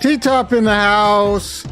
T-Top in the house.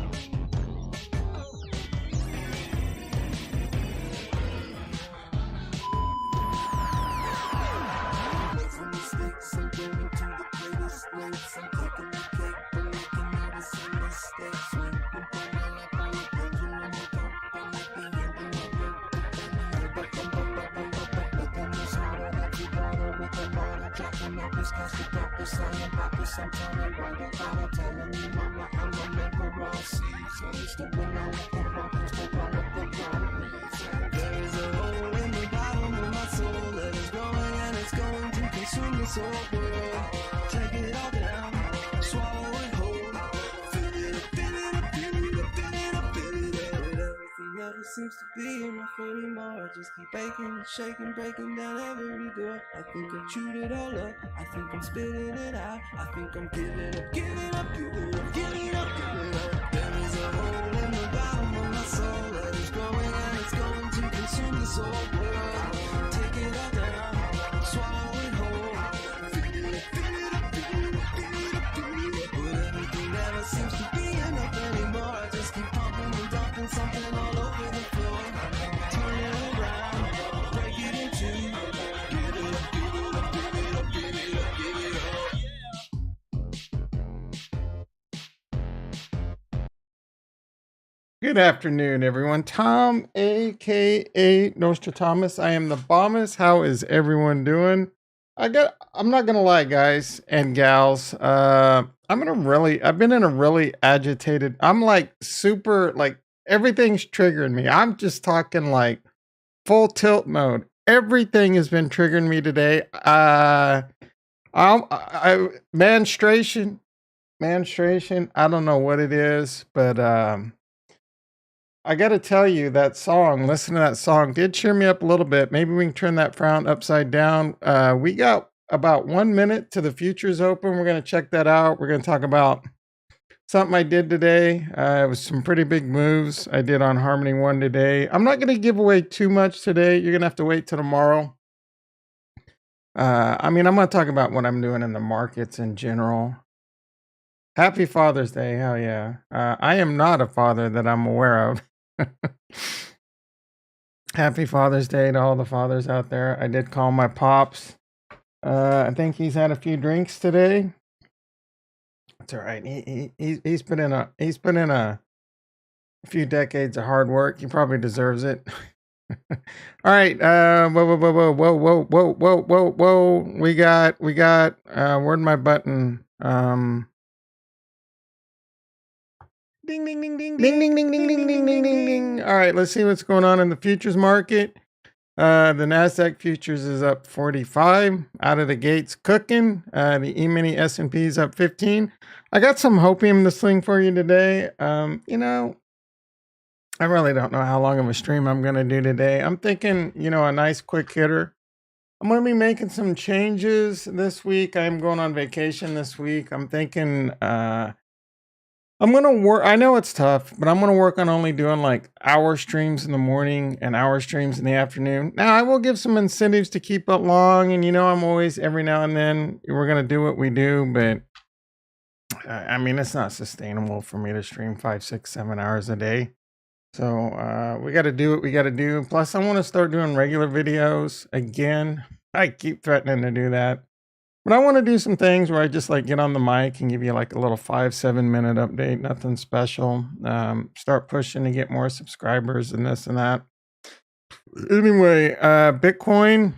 Seems to be enough anymore. I just keep baking and shaking, breaking down every door. I think I've chewed it all up. I think I'm spitting it out. I think I'm giving up, giving up, giving up, giving up, giving up. There is a hole in the bottom of my soul that is growing and it's going to consume this whole world. Take it all down, swallow it whole. Fill it up, fill it up, fill it up, fill it up, fill it up. But everything never seems to be enough anymore. I just keep pumping and dumping something all over the floor. Turn it around, break it in two. Give it up, give it up, give it up, give it up, give it up. Good afternoon, everyone. Tom, aka Nostradamus. I am the Bommus. How is everyone doing? I'm not gonna lie, guys and gals. I've been in a really agitated. I'm like super, like everything's triggering me. I'm just talking like full tilt mode. Everything has been triggering me today. Menstruation. I don't know what it is, but I got to tell you, that song, listen to that song, did cheer me up a little bit. Maybe we can turn that frown upside down. We got about 1 minute to the futures open. We're going to check that out. We're going to talk about something I did today. It was some pretty big moves I did on Harmony One today. I'm not going to give away too much today. You're going to have to wait till tomorrow. I'm going to talk about what I'm doing in the markets in general. Happy Father's Day. Hell yeah. I am not a father that I'm aware of. Happy Father's Day to all the fathers out there. I did call my pops. I think he's had a few drinks today. It's all right. He's put in a few decades of hard work. He probably deserves it. All right. Whoa. We got. Where'd my button? Ding, ding, ding, ding, ding, ding, ding, ding, ding, ding, ding, ding, ding. All right, let's see what's going on in the futures market. The NASDAQ futures is up 45 out of the gates cooking. The E-mini S&P is up 15. I got some hopium to sling for you today. I really don't know how long of a stream I'm going to do today. I'm thinking, a nice quick hitter. I'm going to be making some changes this week. I'm going on vacation this week. I'm thinking, I'm going to work. I know it's tough, but I'm going to work on only doing like hour streams in the morning and hour streams in the afternoon. Now, I will give some incentives to keep it long. And, I'm always, every now and then, we're going to do what we do. But, it's not sustainable for me to stream 5, 6, 7 hours a day. So we got to do what we got to do. Plus, I want to start doing regular videos again. I keep threatening to do that. But I want to do some things where I just like get on the mic and give you like a little 5-7 minute update, nothing special. Start pushing to get more subscribers and this and that. Anyway, Bitcoin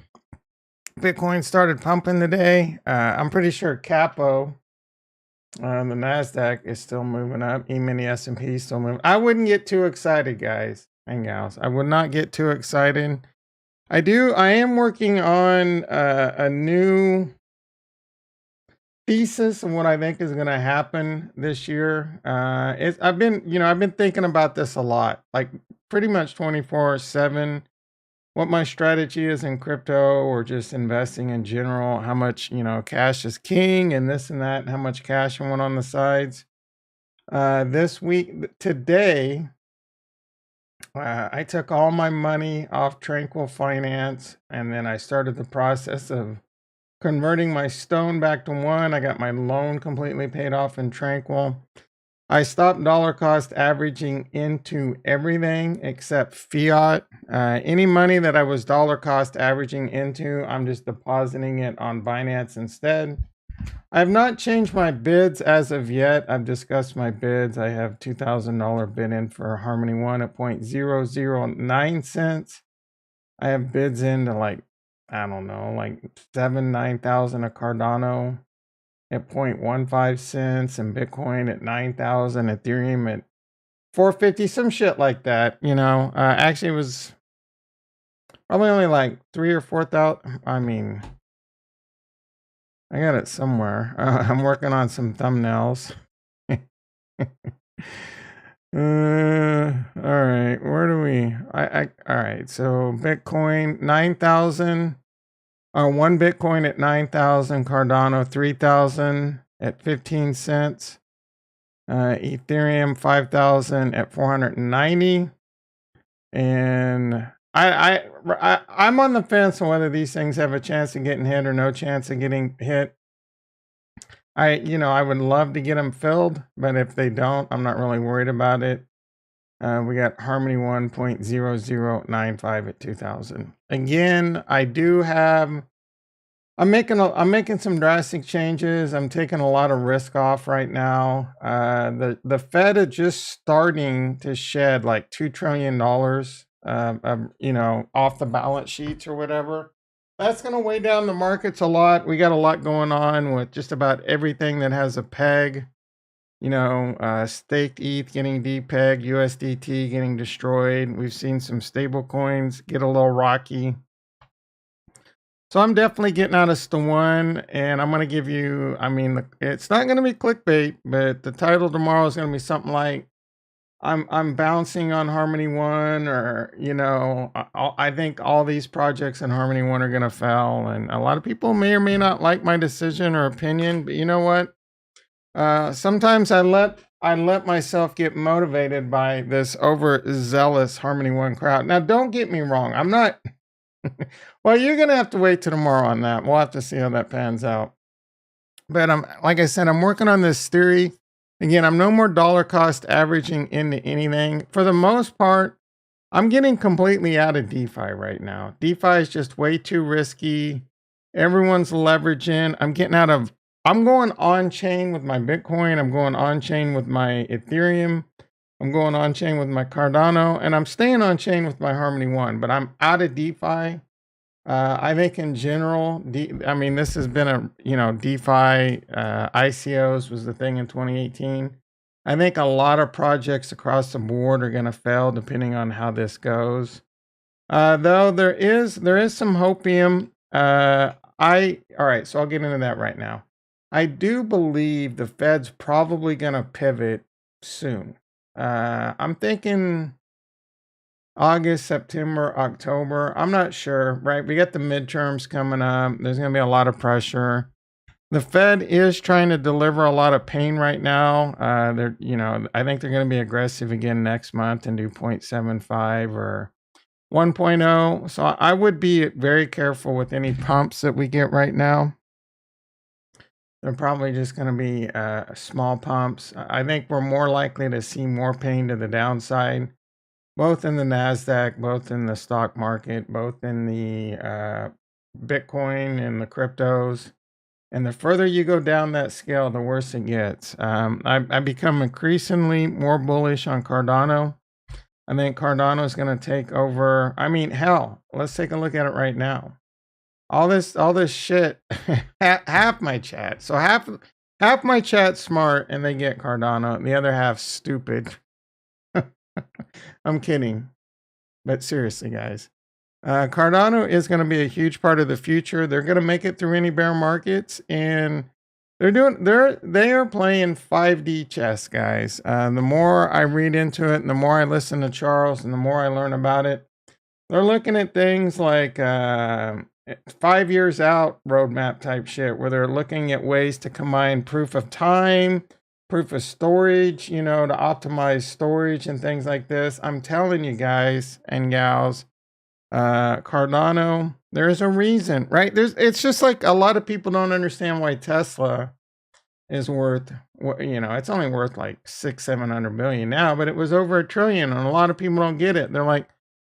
started pumping today. I'm pretty sure Capo, the NASDAQ is still moving up. E-mini S&P is still moving. I wouldn't get too excited, guys and gals. I would not get too excited. I am working on a new thesis of what I think is going to happen this year. I've been thinking about this a lot, like pretty much 24/7, what my strategy is in crypto or just investing in general, how much, cash is king and this and that, and how much cash I want on the sides. Today, I took all my money off Tranquil Finance and then I started the process of converting my stone back to one. I got my loan completely paid off in Tranquil. I stopped dollar cost averaging into everything except fiat. Any money that I was dollar cost averaging into, I'm just depositing it on Binance instead. I have not changed my bids as of yet. I've discussed my bids. I have $2,000 bid in for Harmony One at 0.009 cents. I have bids into like, I don't know, like 9,000 a Cardano at 0.15 cents, and Bitcoin at 9,000, Ethereum at 450, some shit like that. Actually it was probably only like 3 or 4,000. I mean, I got it somewhere. I'm working on some thumbnails. All right, where do we? All right. So Bitcoin 9,000. One Bitcoin at 9,000. Cardano 3,000 at 15 cents. Ethereum 5,000 at 490. And I'm on the fence on whether these things have a chance of getting hit or no chance of getting hit. I would love to get them filled, but if they don't, I'm not really worried about it. We got Harmony 1.0095 at 2,000. Again, I'm making some drastic changes. I'm taking a lot of risk off right now. The Fed is just starting to shed like $2 trillion, off the balance sheets or whatever. That's going to weigh down the markets a lot. We got a lot going on with just about everything that has a peg. Staked ETH getting depegged, USDT getting destroyed. We've seen some stable coins get a little rocky. So I'm definitely getting out of ST1, and I'm going to give you, it's not going to be clickbait, but the title tomorrow is going to be something like, I'm bouncing on Harmony One, or I think all these projects in Harmony One are gonna fail, and a lot of people may or may not like my decision or opinion. But you know what? Sometimes I let myself get motivated by this overzealous Harmony One crowd. Now, don't get me wrong. I'm not. Well, you're gonna have to wait till tomorrow on that. We'll have to see how that pans out. But like I said, I'm working on this theory. Again, I'm no more dollar cost averaging into anything. For the most part, I'm getting completely out of DeFi right now. DeFi is just way too risky. Everyone's leveraging. I'm going on chain with my Bitcoin. I'm going on chain with my Ethereum. I'm going on chain with my Cardano, and I'm staying on chain with my Harmony One, but I'm out of DeFi. I think in general, this has been DeFi, ICOs was the thing in 2018. I think a lot of projects across the board are going to fail depending on how this goes. Though there is some hopium. All right, so I'll get into that right now. I do believe the Fed's probably going to pivot soon. I'm thinking August, September, October. I'm not sure, right? We got the midterms coming up. There's going to be a lot of pressure. The Fed is trying to deliver a lot of pain right now. I think they're going to be aggressive again next month and do 0.75 or 1.0. So I would be very careful with any pumps that we get right now. They're probably just going to be small pumps. I think we're more likely to see more pain to the downside, both in the NASDAQ, both in the stock market, both in the Bitcoin and the cryptos. And the further you go down that scale, the worse it gets. I've become increasingly more bullish on Cardano. I think Cardano is going to take over. Hell, let's take a look at it right now. All this shit, half my chat. So half my chat smart and they get Cardano. The other half stupid. I'm kidding. But seriously, guys. Cardano is going to be a huge part of the future. They're going to make it through any bear markets, and they are playing 5D chess, guys. The more I read into it, and the more I listen to Charles, and the more I learn about it, they're looking at things like 5 years out roadmap type shit, where they're looking at ways to combine proof of time, proof of storage, to optimize storage and things like this. I'm telling you guys and gals, Cardano, There's a reason, right? It's just like a lot of people don't understand why Tesla is worth, it's only worth like 700 billion now, but it was over a trillion. And a lot of people don't get it. They're like,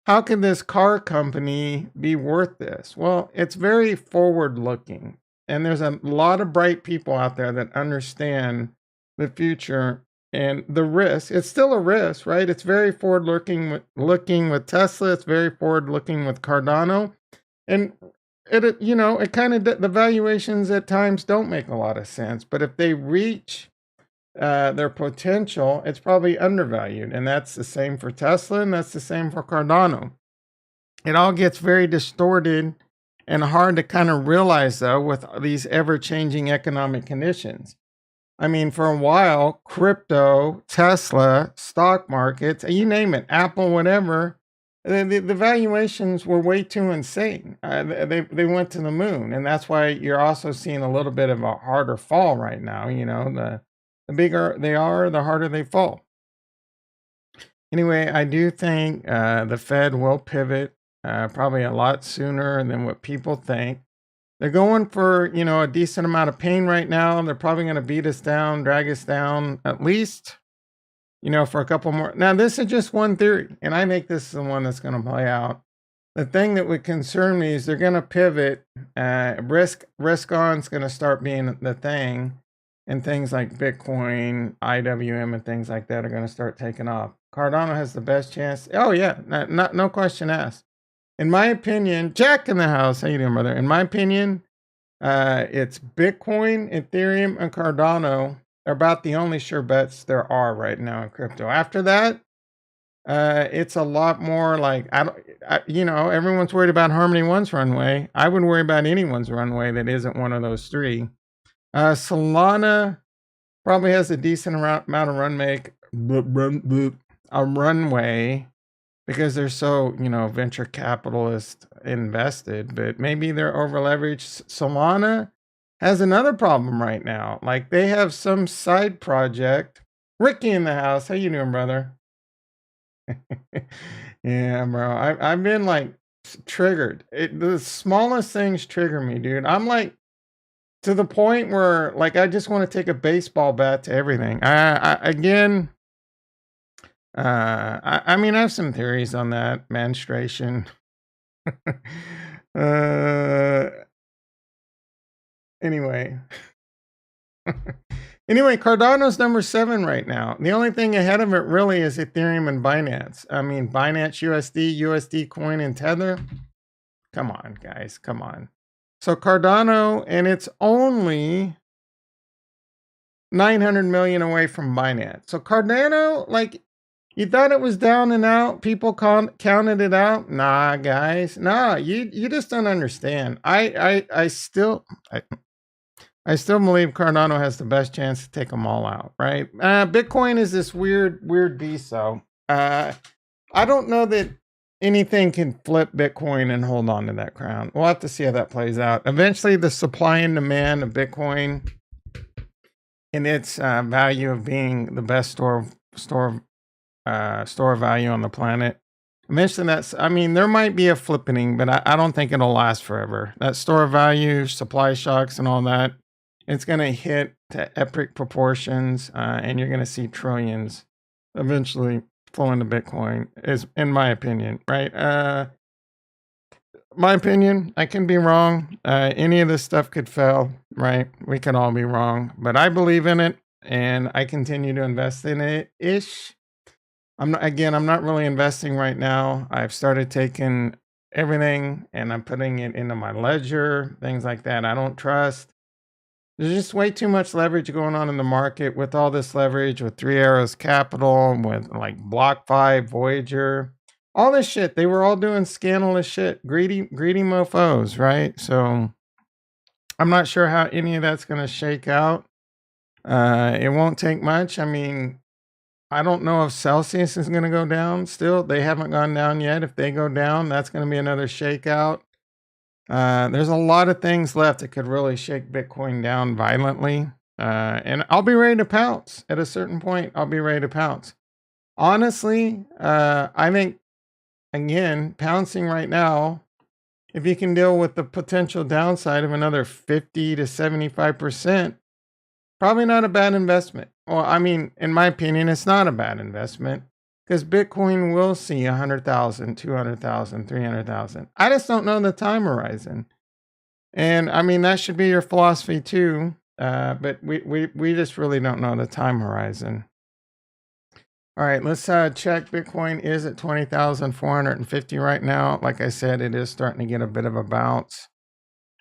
how can this car company be worth this? Well, it's very forward looking. And there's a lot of bright people out there that understand the future and the risk. It's still a risk, right? It's very forward looking with Tesla. It's very forward looking with Cardano. And it kind of, the valuations at times don't make a lot of sense. But if they reach their potential, it's probably undervalued. And that's the same for Tesla, and that's the same for Cardano. It all gets very distorted and hard to kind of realize, though, with these ever changing economic conditions. I mean, for a while, crypto, Tesla, stock markets, you name it, Apple, whatever, the valuations were way too insane. They went to the moon. And that's why you're also seeing a little bit of a harder fall right now. The bigger they are, the harder they fall. Anyway, I do think the Fed will pivot probably a lot sooner than what people think. They're going for, a decent amount of pain right now. They're probably going to beat us down, drag us down, at least, for a couple more. Now, this is just one theory, and I think this is the one that's going to play out. The thing that would concern me is they're going to pivot. Risk on is going to start being the thing, and things like Bitcoin, IWM, and things like that are going to start taking off. Cardano has the best chance. Oh yeah, no question asked. In my opinion, Jack in the house. How you doing, brother? In my opinion, it's Bitcoin, Ethereum, and Cardano are about the only sure bets there are right now in crypto. After that, it's a lot more like everyone's worried about Harmony One's runway. I wouldn't worry about anyone's runway that isn't one of those three. Solana probably has a decent amount of runway because they're so, venture capitalist invested, but maybe they're over leveraged. Solana has another problem right now. Like they have some side project. Ricky in the house. How you doing, brother? Yeah, bro. I've been like triggered. The smallest things trigger me, dude. I'm like to the point where like I just want to take a baseball bat to everything. I mean, I have some theories on that. Menstruation. Anyway. Anyway, Cardano's number 7 right now. The only thing ahead of it really is Ethereum and Binance. I mean, Binance USD, USD Coin, and Tether. Come on, guys. Come on. So Cardano, and it's only 900 million away from Binance. So Cardano, like, you thought it was down and out? People counted it out? Nah, guys. Nah, you just don't understand. I still believe Cardano has the best chance to take them all out, right? Bitcoin is this weird beast, though. I don't know that anything can flip Bitcoin and hold on to that crown. We'll have to see how that plays out. Eventually, the supply and demand of Bitcoin and its value of being the best store of value on the planet. Eventually, there might be a flippening, but I don't think it'll last forever. That store of value, supply shocks, and all that, it's going to hit to epic proportions, and you're going to see trillions eventually flow into Bitcoin, is in my opinion, right? My opinion, I can be wrong. Any of this stuff could fail, right? We could all be wrong, but I believe in it, and I continue to invest in it-ish. I'm not really investing right now. I've started taking everything and I'm putting it into my ledger, things like that. I don't trust. There's just way too much leverage going on in the market. With all this leverage, with Three Arrows Capital, with like BlockFi, Voyager, all this shit. They were all doing scandalous shit, greedy mofos, right? So I'm not sure how any of that's going to shake out. It won't take much. I mean, I don't know if Celsius is going to go down still. They haven't gone down yet. If they go down, that's going to be another shakeout. There's a lot of things left that could really shake Bitcoin down violently. And I'll be ready to pounce at a certain point. I'll be ready to pounce. Honestly, I think, again, pouncing right now if you can deal with the potential downside of another 50 to 75%, probably not a bad investment. Well, I mean, in my opinion, it's not a bad investment because Bitcoin will see 100,000, 200,000, 300,000. I just don't know the time horizon. And I mean, that should be your philosophy too. But we just really don't know the time horizon. All right, let's check. Bitcoin is at 20,450 right now. Like I said, it is starting to get a bit of a bounce.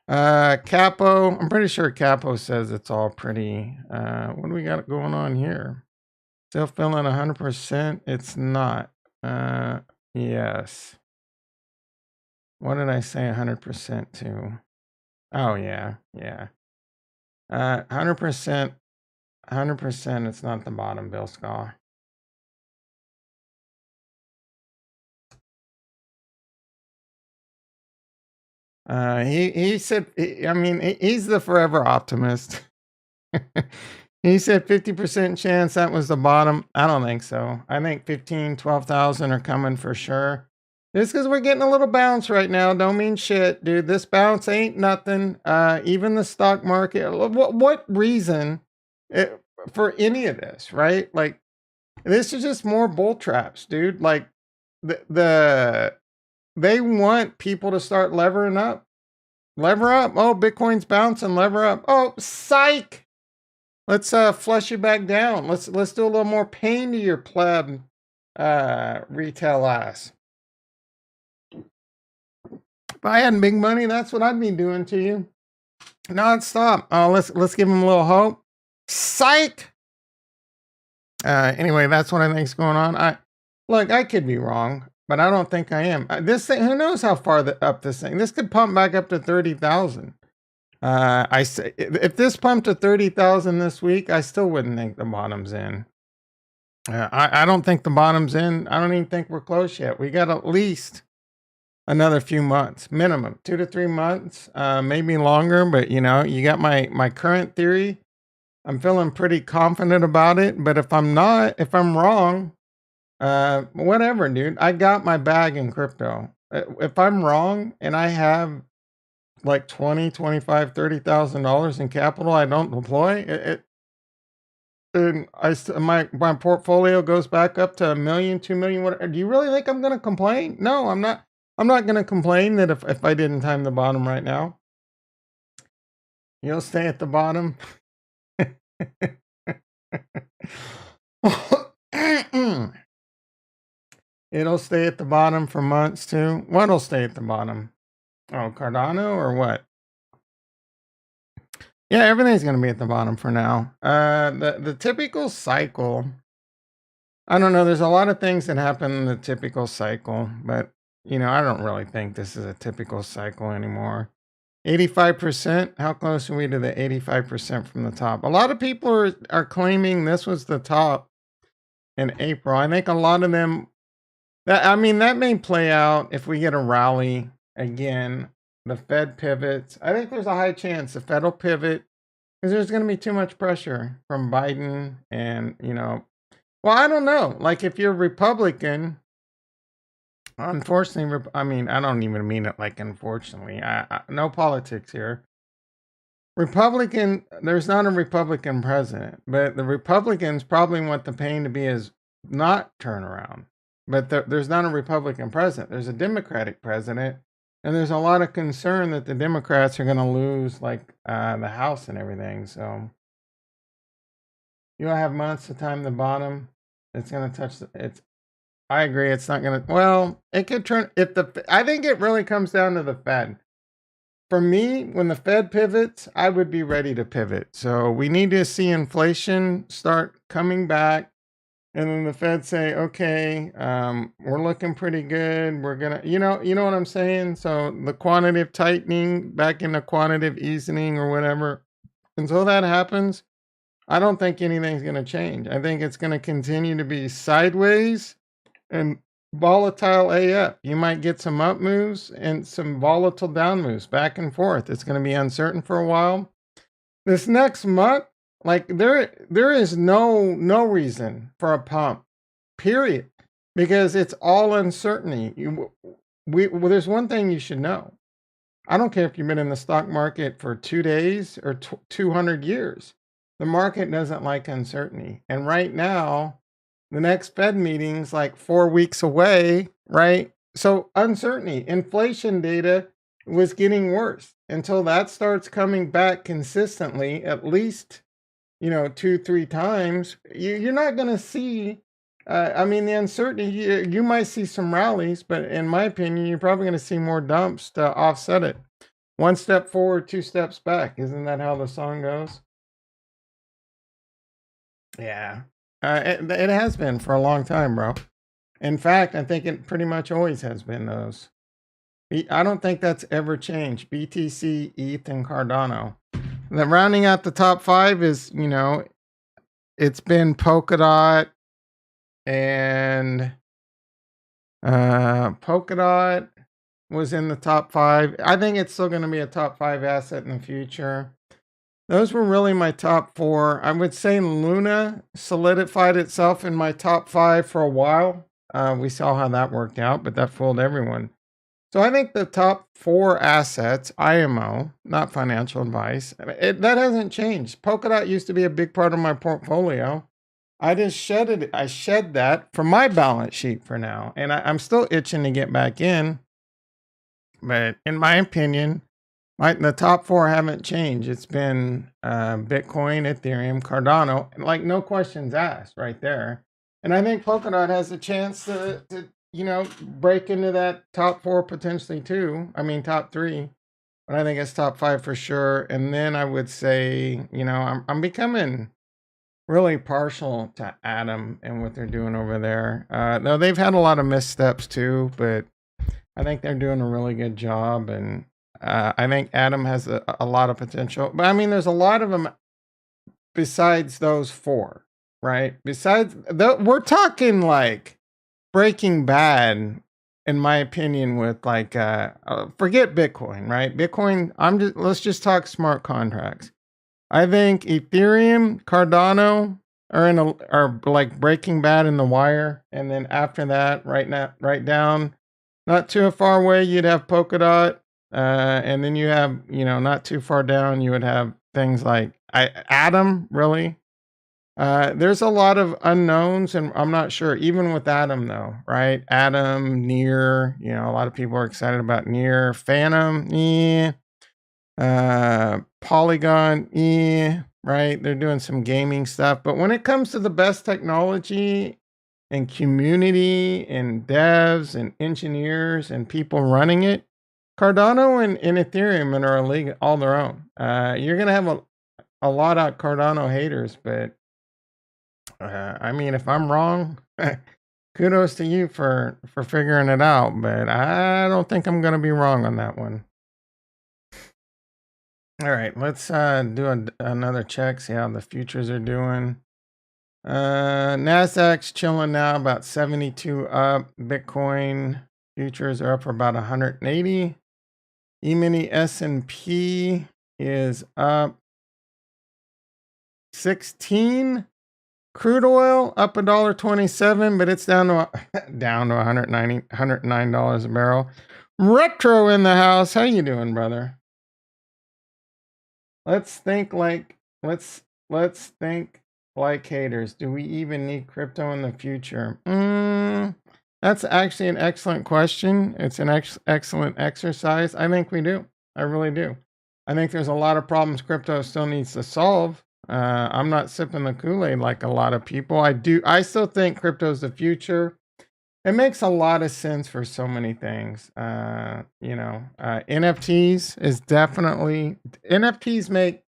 Capo, I'm pretty sure Capo says it's all pretty. What do we got going on here? Still feeling 100%? It's not. Yes. What did I say 100% to? Oh, yeah, yeah. 100%, 100%, it's not the bottom, Bill Scar. He said, I mean, he's the forever optimist. He said 50% chance that was the bottom. I don't think so. I think 15, 12,000 are coming for sure. Just because we're getting a little bounce right now, don't mean shit, dude. This bounce ain't nothing. Even the stock market. What reason for any of this, right? Like, this is just more bull traps, dude. Like, they want people to start levering up. Lever up. Oh, Bitcoin's bouncing. Lever up. Oh, psych. Let's flush you back down. Let's do a little more pain to your pleb retail ass. If I had big money, that's what I'd be doing to you. Non-stop. Oh, let's give him a little hope. Psych. Anyway, that's what I think's going on. I could be wrong, but I don't think I am. This thing, who knows how far up this thing? This could pump back up to 30,000. I say if this pumped to 30,000 this week, I still wouldn't think the bottom's in. I don't think the bottom's in. I don't even think we're close yet. We got at least another few months, minimum 2 to 3 months, maybe longer. But you know, you got my current theory. I'm feeling pretty confident about it. But if I'm wrong, whatever, dude. I got my bag in crypto. If I'm wrong and I have like 20, 25, $30,000 in capital I don't deploy, and my portfolio goes back up to 1 million, 2 million. What do you really think I'm gonna complain? No, I'm not. I'm not gonna complain that if I didn't time the bottom right now. You'll stay at the bottom. It'll stay at the bottom for months too. What'll stay at the bottom? Oh, Cardano or what? Yeah, everything's gonna be at the bottom for now. The typical cycle. I don't know. There's a lot of things that happen in the typical cycle, but you know, I don't really think this is a typical cycle anymore. 85%. How close are we to the 85% from the top? A lot of people are claiming this was the top in April. I think a lot of them. I mean, that may play out if we get a rally again. The Fed pivots. I think there's a high chance the Fed will pivot because there's going to be too much pressure from Biden. And, you know, well, I don't know. Like, if you're Republican, unfortunately, I mean, I don't even mean it like unfortunately. No politics here. There's not a Republican president, but the Republicans probably want the pain to be as not turnaround. But there's not a Republican president. There's a Democratic president. And there's a lot of concern that the Democrats are going to lose, like, the House and everything. So you'll have months to time the bottom. It's going to touch I agree. It's not going to. Well, it could turn I think it really comes down to the Fed. For me, when the Fed pivots, I would be ready to pivot. So we need to see inflation start coming back. And then the Fed say, okay, we're looking pretty good. We're gonna, you know what I'm saying? So the quantitative tightening back into quantitative easing or whatever. Until that happens, I don't think anything's gonna change. I think it's gonna continue to be sideways and volatile AF. You might get some up moves and some volatile down moves back and forth. It's gonna be uncertain for a while. This next month, like there is no reason for a pump, period, because it's all uncertainty. There's one thing you should know. I don't care if you've been in the stock market for 2 days or 200 years. The market doesn't like uncertainty. And right now, the next Fed meeting's like 4 weeks away, right? So uncertainty, inflation data was getting worse until that starts coming back consistently, at least, 2, 3 times. You're not going to see. I mean, the uncertainty. You might see some rallies, but in my opinion, you're probably going to see more dumps to offset it. One step forward, two steps back. Isn't that how the song goes? Yeah. It has been for a long time, bro. In fact, I think it pretty much always has been those. I don't think that's ever changed. BTC, ETH, and Cardano. The rounding out the top five is, it's been Polkadot and Polkadot was in the top five. I think it's still going to be a top five asset in the future. Those were really my top four. I would say Luna solidified itself in my top five for a while. We saw how that worked out, but that fooled everyone. So I think the top four assets, IMO, not financial advice, that hasn't changed. Polkadot used to be a big part of my portfolio. I just shed it. I shed that from my balance sheet for now, and I'm still itching to get back in. But in my opinion, the top four haven't changed. It's been Bitcoin, Ethereum, Cardano, like no questions asked, right there. And I think Polkadot has a chance to break into that top four potentially too. I mean, top three, but I think it's top five for sure. And then I would say, I'm becoming really partial to Atom and what they're doing over there. Though they've had a lot of missteps too, but I think they're doing a really good job. And I think Atom has a lot of potential. But I mean, there's a lot of them besides those four, right? We're talking like Breaking Bad, in my opinion, with like forget Bitcoin, right? Bitcoin, let's just talk smart contracts. I think Ethereum, Cardano are like Breaking Bad in The Wire, and then after that, right down, not too far away, you'd have Polkadot, and then you have not too far down, you would have things like Atom, really. There's a lot of unknowns, and I'm not sure, even with Atom, though, right? Atom, Near, a lot of people are excited about Near. Phantom, Polygon, right? They're doing some gaming stuff. But when it comes to the best technology and community and devs and engineers and people running it, Cardano and Ethereum are a league all their own. You're going to have a lot of Cardano haters, but I mean, if I'm wrong, kudos to you for figuring it out. But I don't think I'm going to be wrong on that one. All right, let's do another check, see how the futures are doing. Nasdaq's chilling now, about 72 up. Bitcoin futures are up for about 180. E-mini S&P is up 16. Crude oil up $1.27, but it's down to $109 a barrel. Retro in the house. How you doing, brother? Let's think like haters. Do we even need crypto in the future? That's actually an excellent question. It's an excellent exercise. I think we do. I really do. I think there's a lot of problems crypto still needs to solve. I'm not sipping the Kool-Aid like a lot of people. I still think crypto's the future. It makes a lot of sense for so many things. NFTs is definitely, NFTs make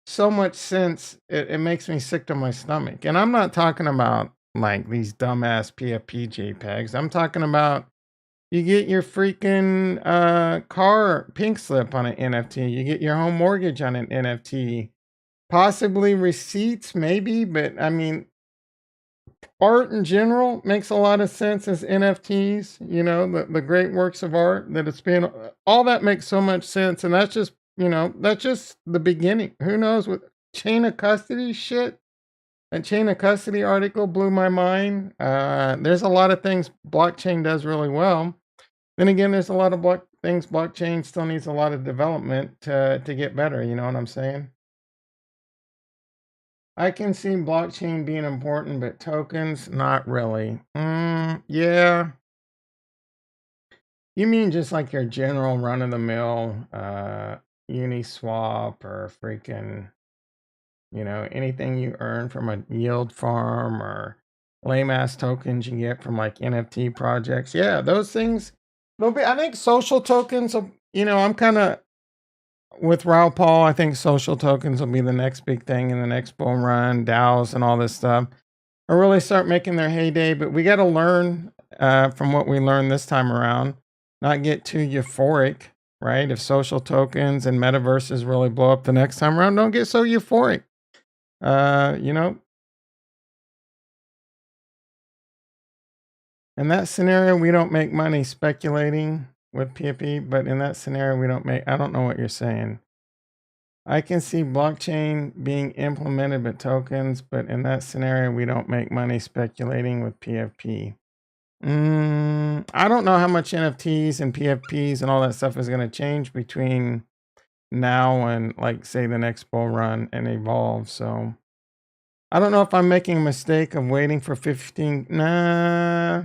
so much sense. It makes me sick to my stomach. And I'm not talking about like these dumbass PFP JPEGs. I'm talking about you get your freaking car pink slip on an NFT. You get your home mortgage on an NFT. Possibly receipts, maybe, but I mean, art in general makes a lot of sense as NFTs, the great works of art that it's been, all that makes so much sense. And that's just, that's just the beginning. Who knows with chain of custody shit? That chain of custody article blew my mind. There's a lot of things blockchain does really well. Then again, there's a lot of things blockchain still needs a lot of development to get better. You know what I'm saying? I can see blockchain being important, but tokens, not really. Yeah. You mean just like your general run of the mill Uniswap or freaking, anything you earn from a yield farm or lame ass tokens you get from like NFT projects. Yeah, those things. They'll be, I think social tokens will, I'm kind of with Raul Paul. I think social tokens will be the next big thing in the next bull run, DAOs and all this stuff. Or really start making their heyday. But we got to learn from what we learned this time around, not get too euphoric, right? If social tokens and metaverses really blow up the next time around, don't get so euphoric. You know, in that scenario, we don't make money speculating with PFP, but in that scenario, we don't make, I don't know what you're saying. I can see blockchain being implemented with tokens, but in that scenario, we don't make money speculating with PFP. I don't know how much NFTs and PFPs and all that stuff is going to change between now and, like, say, the next bull run and evolve. So I don't know if I'm making a mistake of waiting for 15. Nah.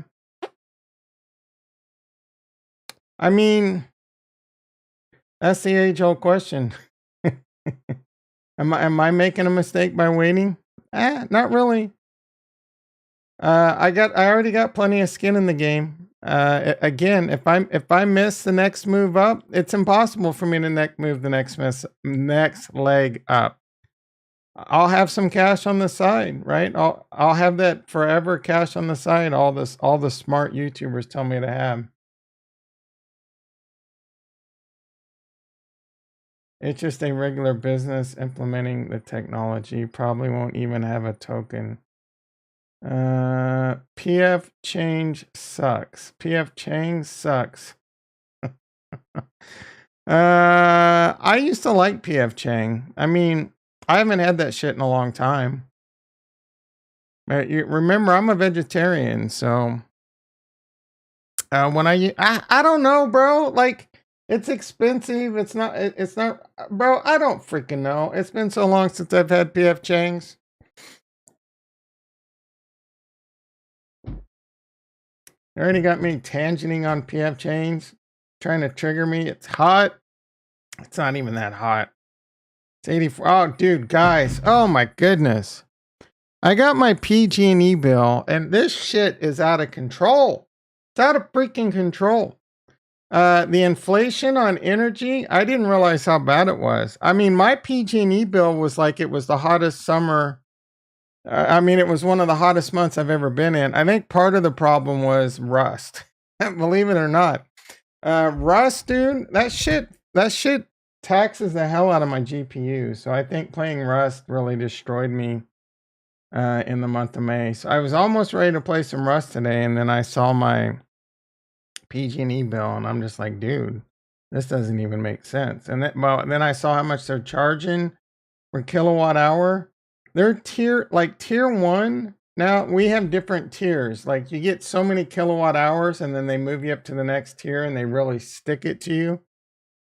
I mean, that's the age old question. Am I making a mistake by waiting? Not really. I already got plenty of skin in the game. Again, if I miss the next move up, it's impossible for me to move the next leg up. I'll have some cash on the side, right? I'll have that forever cash on the side. All the smart YouTubers tell me to have. It's just a regular business implementing the technology. Probably won't even have a token. PF change sucks. PF change sucks. I used to like PF Chang. I mean, I haven't had that shit in a long time. But you remember, I'm a vegetarian, so when I don't know, bro. Like, it's expensive. It's not, bro. I don't freaking know. It's been so long since I've had PF Changs. You already got me tangenting on PF Changs, trying to trigger me. It's hot. It's not even that hot. It's 84. Oh, dude, guys. Oh my goodness. I got my PG&E bill, and this shit is out of control. It's out of freaking control. The inflation on energy, I didn't realize how bad it was. I mean, my PG&E bill was like it was the hottest summer. I mean, it was one of the hottest months I've ever been in. I think part of the problem was rust. Believe it or not. Rust, dude, that shit taxes the hell out of my GPU. So I think playing Rust really destroyed me in the month of May. So I was almost ready to play some Rust today, and then I saw my PG&E bill, and I'm just like, dude, this doesn't even make sense. And then I saw how much they're charging per kilowatt hour. They're tier 1. Now we have different tiers. Like, you get so many kilowatt hours, and then they move you up to the next tier, and they really stick it to you.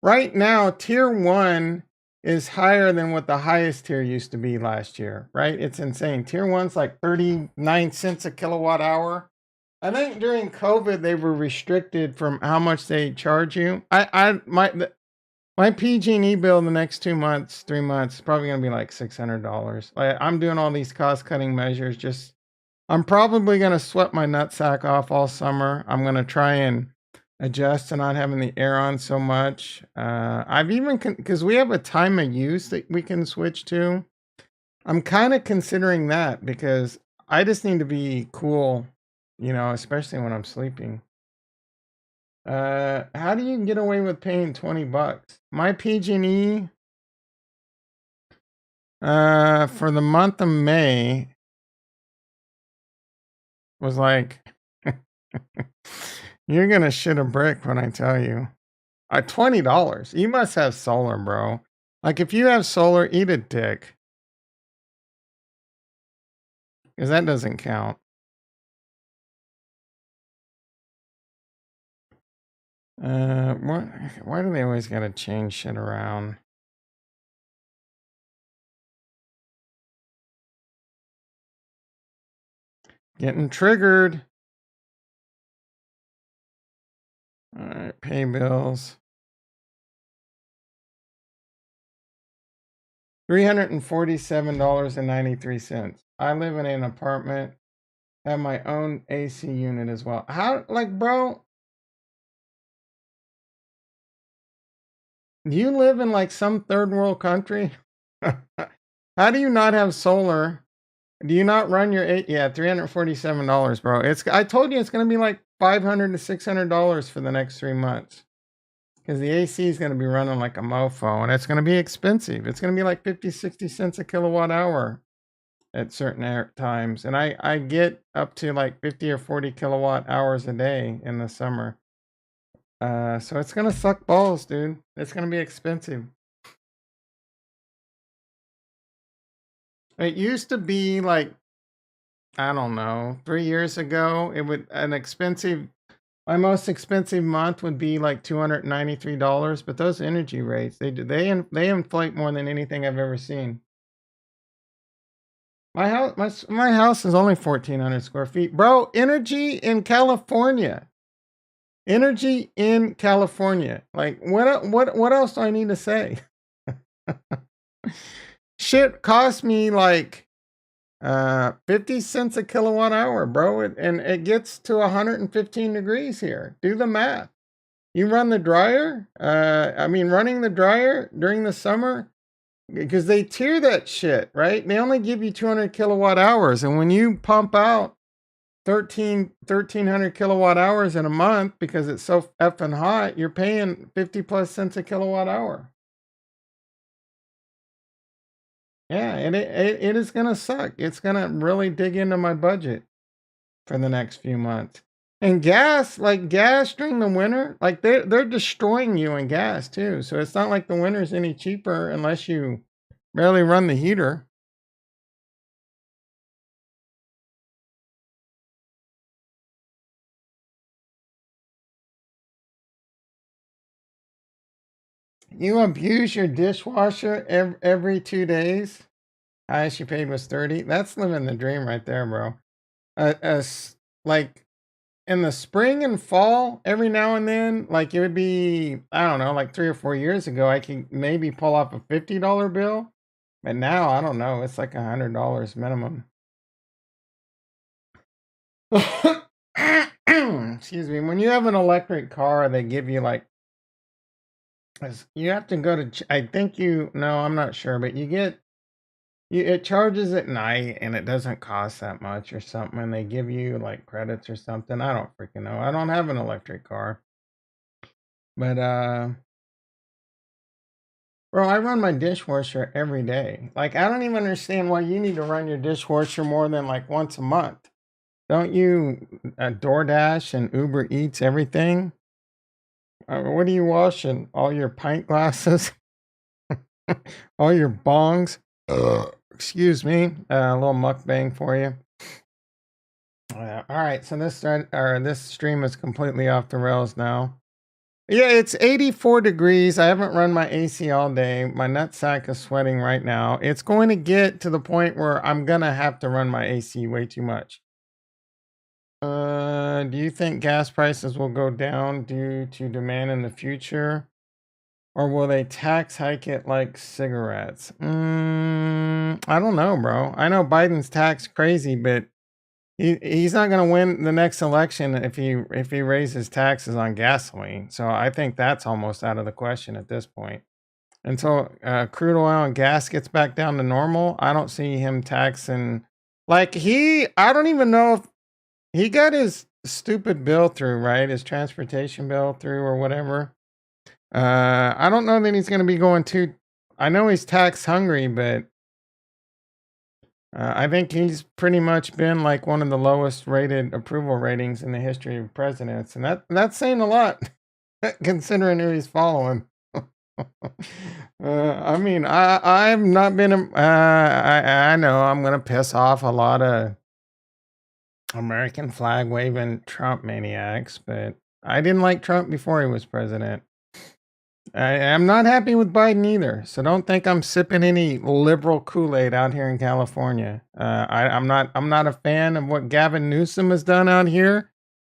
Right now, tier 1 is higher than what the highest tier used to be last year, right? It's insane. Tier 1's like 39 cents a kilowatt hour. I think during COVID they were restricted from how much they charge you. My PG&E bill in the next 2 months, 3 months is probably going to be like $600. I'm doing all these cost cutting measures. I'm probably going to sweat my nutsack off all summer. I'm going to try and adjust to not having the air on so much. I've even, because we have a time of use that we can switch to. I'm kind of considering that because I just need to be cool, especially when I'm sleeping. How do you get away with paying $20? My PG&E, for the month of May was like, you're gonna shit a brick when I tell you. $20. You must have solar, bro. Like, if you have solar, eat a dick. Because that doesn't count. What? Why do they always gotta change shit around? Getting triggered. All right, pay bills. $347.93. I live in an apartment, have my own AC unit as well. How, like, bro, do you live in like some third world country? How do you not have solar? Do you not run your eight? Yeah, $347, bro. I told you it's gonna be like $500 to $600 for the next 3 months. Because the AC is gonna be running like a mofo and it's gonna be expensive. It's gonna be like 50, 60 cents a kilowatt hour at certain times. And I get up to like 50 or 40 kilowatt hours a day in the summer. So it's gonna suck balls, dude. It's gonna be expensive. It used to be like, I don't know, 3 years ago, it would an expensive my most expensive month would be like $293, but those energy rates, they inflate more than anything I've ever seen. My house is only 1,400 square feet, bro. Energy in California. Like what else do I need to say? Shit cost me like 50 cents a kilowatt hour, bro. And it gets to 115 degrees here. Do the math. You run the dryer. Running the dryer during the summer because they tier that shit, right? They only give you 200 kilowatt hours, and when you pump out 1,300 kilowatt hours in a month because it's so effing hot, you're paying 50 plus cents a kilowatt hour. Yeah, and it is gonna suck. It's gonna really dig into my budget for the next few months. And gas, like gas during the winter, like they're destroying you in gas too. So it's not like the winter's any cheaper unless you barely run the heater. You abuse your dishwasher every 2 days. Highest you paid was 30. That's living the dream right there, bro. Like in the spring and fall, every now and then, like it would be, I don't know, like 3 or 4 years ago, I could maybe pull off a $50 bill. But now I don't know, it's like $100 minimum. Excuse me. When you have an electric car, they give you like you have to go to. I think you. No, I'm not sure, but you get it charges at night and it doesn't cost that much or something, and they give you like credits or something. I don't freaking know. I don't have an electric car, but bro, I run my dishwasher every day. Like I don't even understand why you need to run your dishwasher more than like once a month. Don't you DoorDash and Uber Eats everything? What are you washing? All your pint glasses? All your bongs? Excuse me. A little mukbang for you. All right, so this stream is completely off the rails now. Yeah, it's 84 degrees. I haven't run my AC all day. My nutsack is sweating right now. It's going to get to the point where I'm gonna have to run my AC way too much. Do you think gas prices will go down due to demand in the future? Or will they tax hike it like cigarettes? I don't know, bro. I know Biden's tax crazy, but he's not going to win the next election if he raises taxes on gasoline. So I think that's almost out of the question at this point. Until crude oil and gas gets back down to normal, I don't see him taxing. I don't even know if he got his stupid bill through, right? His transportation bill through or whatever. I don't know that he's going to be going too. I know he's tax hungry, but I think he's pretty much been like one of the lowest rated approval ratings in the history of presidents, and that's saying a lot, considering who he's following. I've not been. I know I'm going to piss off a lot of American flag waving Trump maniacs, but I didn't like Trump before he was president. I'm not happy with Biden either. So don't think I'm sipping any liberal Kool-Aid out here in California. I'm not. I'm not a fan of what Gavin Newsom has done out here.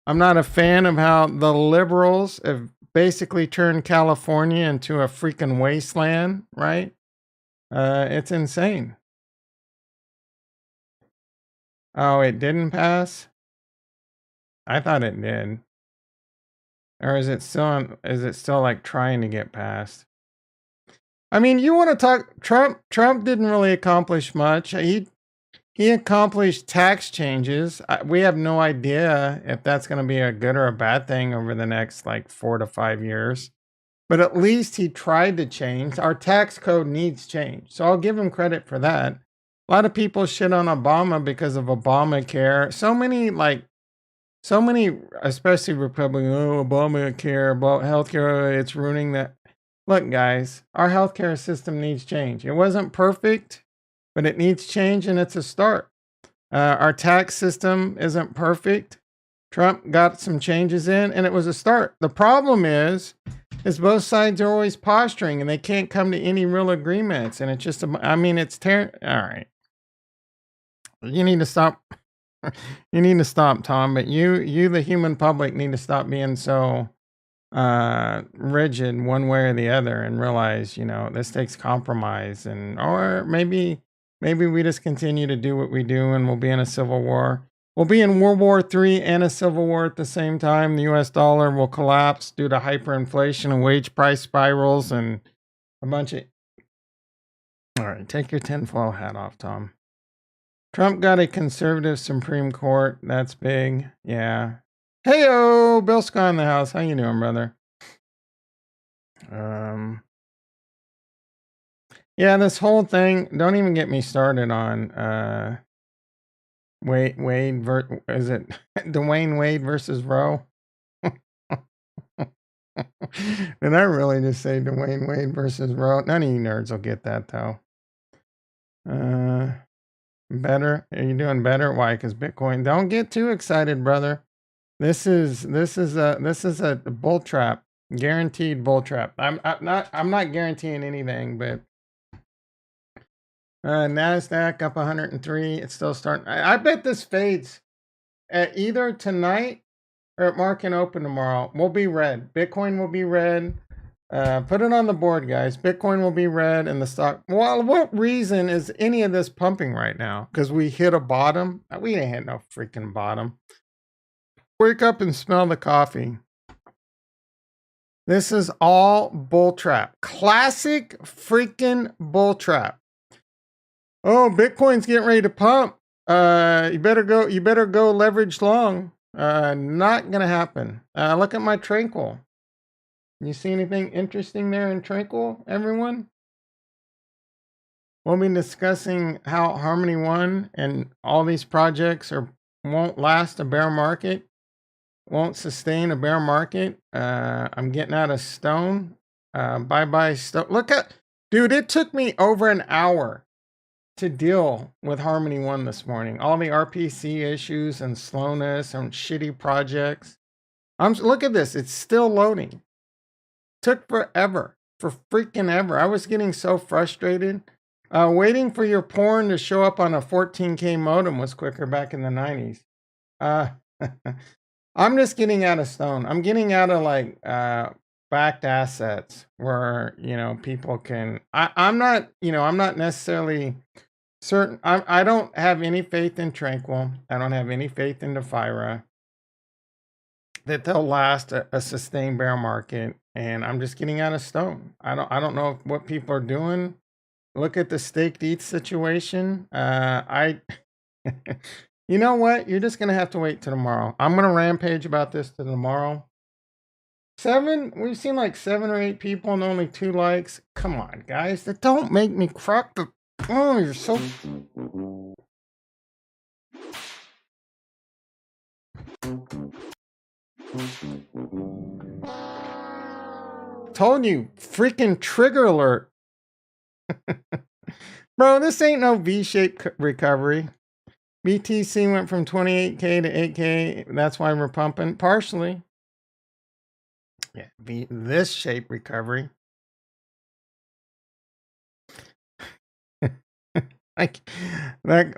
I'm not a fan of how the liberals have basically turned California into a freaking wasteland. Right? It's insane. Oh, it didn't pass? I thought it did. Or is it still is it still like trying to get passed? I mean, you want to talk Trump didn't really accomplish much. He accomplished tax changes. We have no idea if that's going to be a good or a bad thing over the next like 4 to 5 years. But at least he tried to change. Our tax code needs change. So I'll give him credit for that. A lot of people shit on Obama because of Obamacare. So many, especially Republicans, oh, Obamacare, about healthcare, it's ruining that. Look, guys, our healthcare system needs change. It wasn't perfect, but it needs change, and it's a start. Our tax system isn't perfect. Trump got some changes in, and it was a start. The problem is both sides are always posturing, and they can't come to any real agreements. And it's just, I mean, it's all right. You need to stop. You need to stop, Tom. But you, the human public, need to stop being so rigid one way or the other, and realize, this takes compromise. And or maybe we just continue to do what we do, and we'll be in a civil war. We'll be in World War III and a civil war at the same time. The U.S. dollar will collapse due to hyperinflation and wage price spirals and a bunch of. All right, take your tinfoil hat off, Tom. Trump got a conservative Supreme Court. That's big. Yeah. Heyo, Bill Scott in the house. How you doing, brother? Yeah, this whole thing. Don't even get me started on Wade. Is it Dwayne Wade versus Roe? Did I really just say Dwayne Wade versus Roe? None of you nerds will get that though. Better? Are you doing better? Why? Because Bitcoin. Don't get too excited, brother. This is a bull trap. Guaranteed bull trap. I'm not guaranteeing anything, but Nasdaq up 103. It's still starting. I bet this fades at either tonight or at market open tomorrow. We'll be red. Bitcoin will be red. Put it on the board, guys. Bitcoin will be red, and the stock. Well, what reason is any of this pumping right now? Because we hit a bottom. We ain't hit no freaking bottom. Wake up and smell the coffee. This is all bull trap. Classic freaking bull trap. Oh, Bitcoin's getting ready to pump. You better go leverage long. Not gonna happen. Look at my Tranquil. You see anything interesting there in Tranquil, everyone? We'll be discussing how Harmony One and all these projects won't last a bear market, won't sustain a bear market. I'm getting out of Stone. Bye Stone. Look at, dude, it took me over an hour to deal with Harmony One this morning. All the RPC issues and slowness and shitty projects. Look at this. It's still loading. Took forever, for freaking ever. I was getting so frustrated. Waiting for your porn to show up on a 14K modem was quicker back in the 90s. I'm just getting out of Stone. I'm getting out of like backed assets where, people can. I'm not necessarily certain. I don't have any faith in Tranquil. I don't have any faith in Defira that they'll last a sustained bear market. And I'm just getting out of Stone. I don't know what people are doing. Look at the staked ETH situation. You know what? You're just gonna have to wait till tomorrow. I'm gonna rampage about this to tomorrow. We've seen like 7 or 8 people and only 2 likes. Come on, guys. That don't make me crack the. Oh, you're so. Told you, freaking trigger alert. Bro, this ain't no V-shaped recovery. BTC went from 28K to 8K. That's why we're pumping. Partially. Yeah, this shape recovery. Like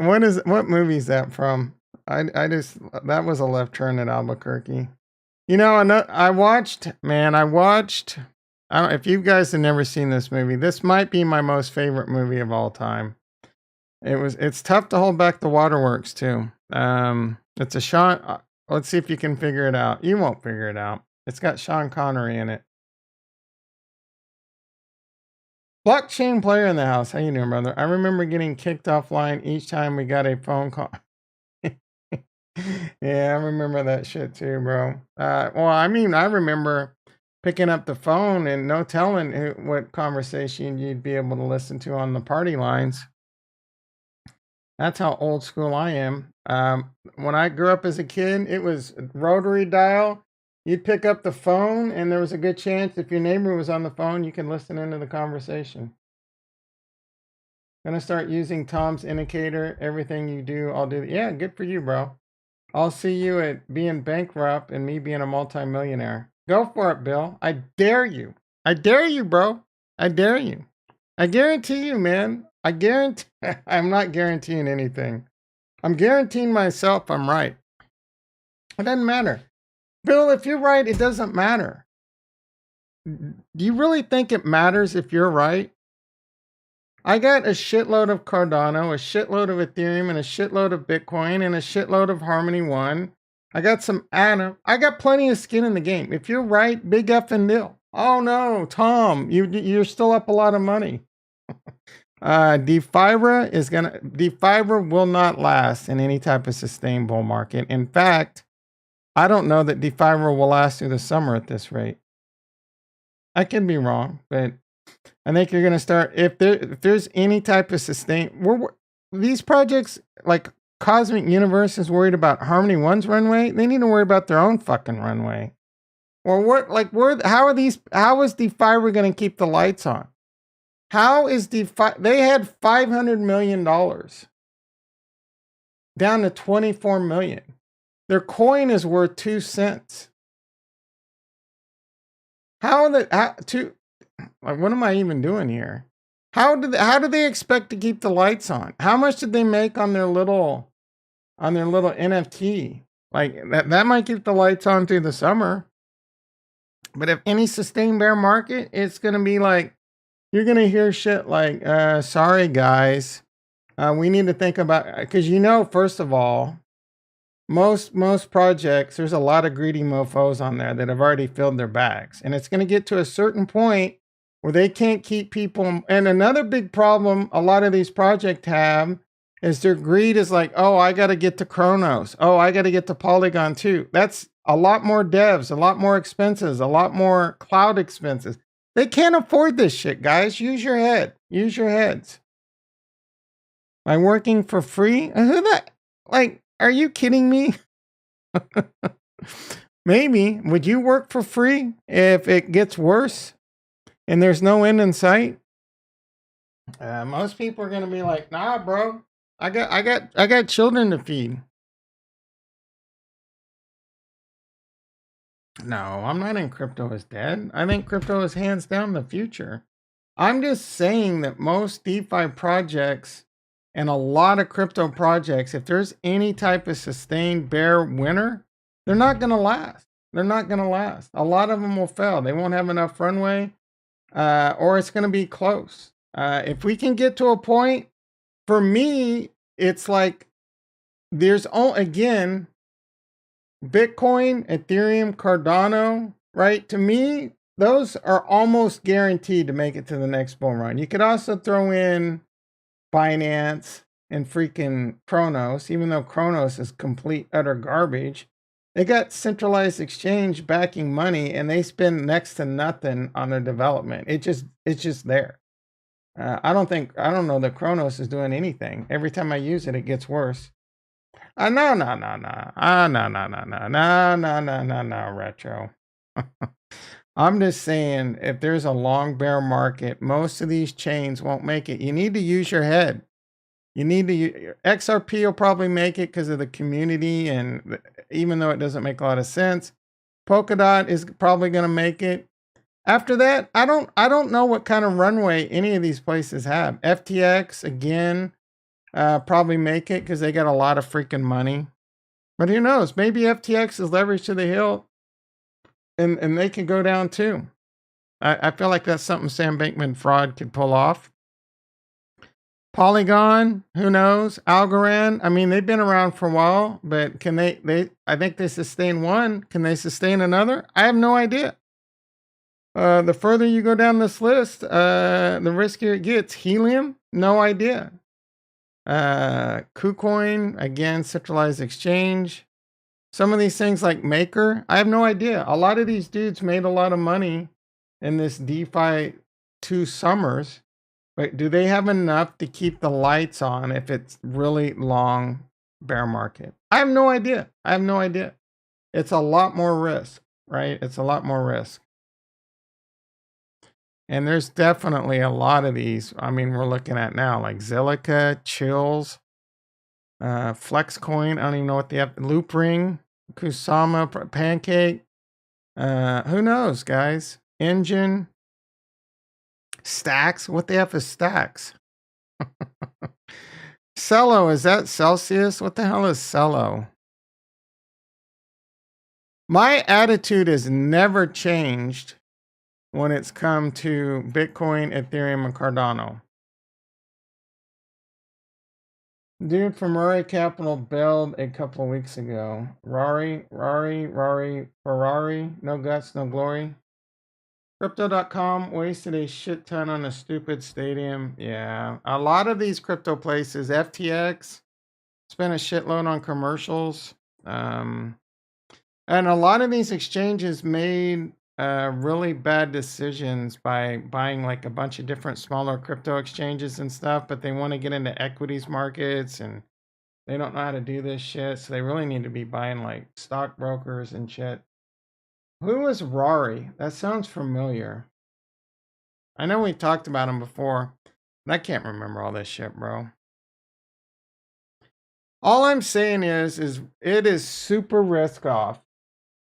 what movie is that from? I just that was a left turn at Albuquerque. You know, I watched I don't if you guys have never seen this movie, this might be my most favorite movie of all time. It's tough to hold back the waterworks too. It's a let's see if you can figure it out. You won't figure it out. It's got Sean Connery in it. Blockchain player in the house. How you doing, brother? I remember getting kicked offline each time we got a phone call. Yeah, I remember that shit too, bro. Well, I mean, I remember picking up the phone and no telling what conversation you'd be able to listen to on the party lines. That's how old school I am. When I grew up as a kid, it was rotary dial. You'd pick up the phone, and there was a good chance if your neighbor was on the phone, you could listen into the conversation. Gonna start using Tom's indicator. Everything you do, I'll do. Yeah, good for you, bro. I'll see you at being bankrupt and me being a multimillionaire. Go for it, Bill. I dare you. I dare you, bro. I dare you. I guarantee you, man. I guarantee. I'm not guaranteeing anything. I'm guaranteeing myself I'm right. It doesn't matter. Bill, if you're right, it doesn't matter. Do you really think it matters if you're right? I got a shitload of Cardano, a shitload of Ethereum, and a shitload of Bitcoin, and a shitload of Harmony One. I got some Atom. I got plenty of skin in the game. If you're right, big effing deal. Oh no, Tom, you're still up a lot of money. DeFibra will not last in any type of sustainable market. In fact, I don't know that DeFibra will last through the summer at this rate. I could be wrong, but I think you're going to start if there's any type of these projects like Cosmic Universe is worried about Harmony One's runway. They need to worry about their own fucking runway. Or what? Like how is DeFibra going to keep the lights on? How is they had $500 million down to 24 million. Their coin is worth 2 cents. Like, what am I even doing here? How do they expect to keep the lights on? How much did they make on their little NFT? Like that might keep the lights on through the summer. But if any sustained bear market, it's gonna be like you're gonna hear shit like, sorry guys, we need to think about because first of all, most projects, there's a lot of greedy mofos on there that have already filled their bags. And it's going to get to a certain point where they can't keep people. And another big problem a lot of these projects have is their greed is like, oh, I got to get to Chronos. Oh, I got to get to Polygon too. That's a lot more devs, a lot more expenses, a lot more cloud expenses. They can't afford this shit, guys. Use your head. Use your heads. Am I working for free? Who that? Like, are you kidding me? Maybe. Would you work for free if it gets worse and there's no end in sight? Most people are going to be like, nah, bro. I got children to feed. No, I'm not in crypto is dead. I think crypto is hands down the future. I'm just saying that most DeFi projects and a lot of crypto projects, if there's any type of sustained bear winner, they're not going to last. They're not going to last. A lot of them will fail. They won't have enough runway, or it's going to be close. If we can get to a point, for me, it's like there's again, Bitcoin, Ethereum, Cardano, right? To me, those are almost guaranteed to make it to the next bull run. You could also throw in Binance and freaking Chronos, even though Chronos is complete utter garbage. They got centralized exchange backing money and they spend next to nothing on their development. It's just there. I don't know that Chronos is doing anything. Every time I use it, it gets worse. No, retro. I'm just saying, if there's a long bear market, most of these chains won't make it. You need to use your head. You need to, XRP will probably make it because of the community, and even though it doesn't make a lot of sense, Polkadot is probably going to make it. After that, I don't know what kind of runway any of these places have. FTX again, probably make it because they got a lot of freaking money. But who knows? Maybe FTX is leveraged to the hill, and they could go down too. I feel like that's something Sam Bankman-Fried could pull off. Polygon, who knows? Algorand, I mean, they've been around for a while, but can they I think they sustain one. Can they sustain another? I have no idea. The further you go down this list, the riskier it gets. Helium, no idea. KuCoin, again, centralized exchange. Some of these things like Maker, I have no idea. A lot of these dudes made a lot of money in this DeFi 2 summers, but do they have enough to keep the lights on if it's really long bear market? I have no idea. I have no idea. It's a lot more risk, right? It's a lot more risk. And there's definitely a lot of these. I mean, we're looking at now like Zilliqa, Chills, Flexcoin. I don't even know what they have. Loopring, Kusama, Pancake. Who knows, guys? Engine, Stacks. What the F is Stacks? Cello, is that Celsius? What the hell is Cello? My attitude has never changed when it's come to Bitcoin, Ethereum, and Cardano. Dude from Rari Capital bailed a couple weeks ago. Rari, Ferrari, no guts, no glory. Crypto.com wasted a shit ton on a stupid stadium. Yeah, a lot of these crypto places, FTX, spent a shitload on commercials. And a lot of these exchanges made really bad decisions by buying like a bunch of different smaller crypto exchanges and stuff, but they want to get into equities markets and they don't know how to do this shit. So they really need to be buying like stockbrokers and shit. Who was Rari? That sounds familiar. I know we talked about him before, but I can't remember all this shit, bro. All I'm saying is it is super risk off.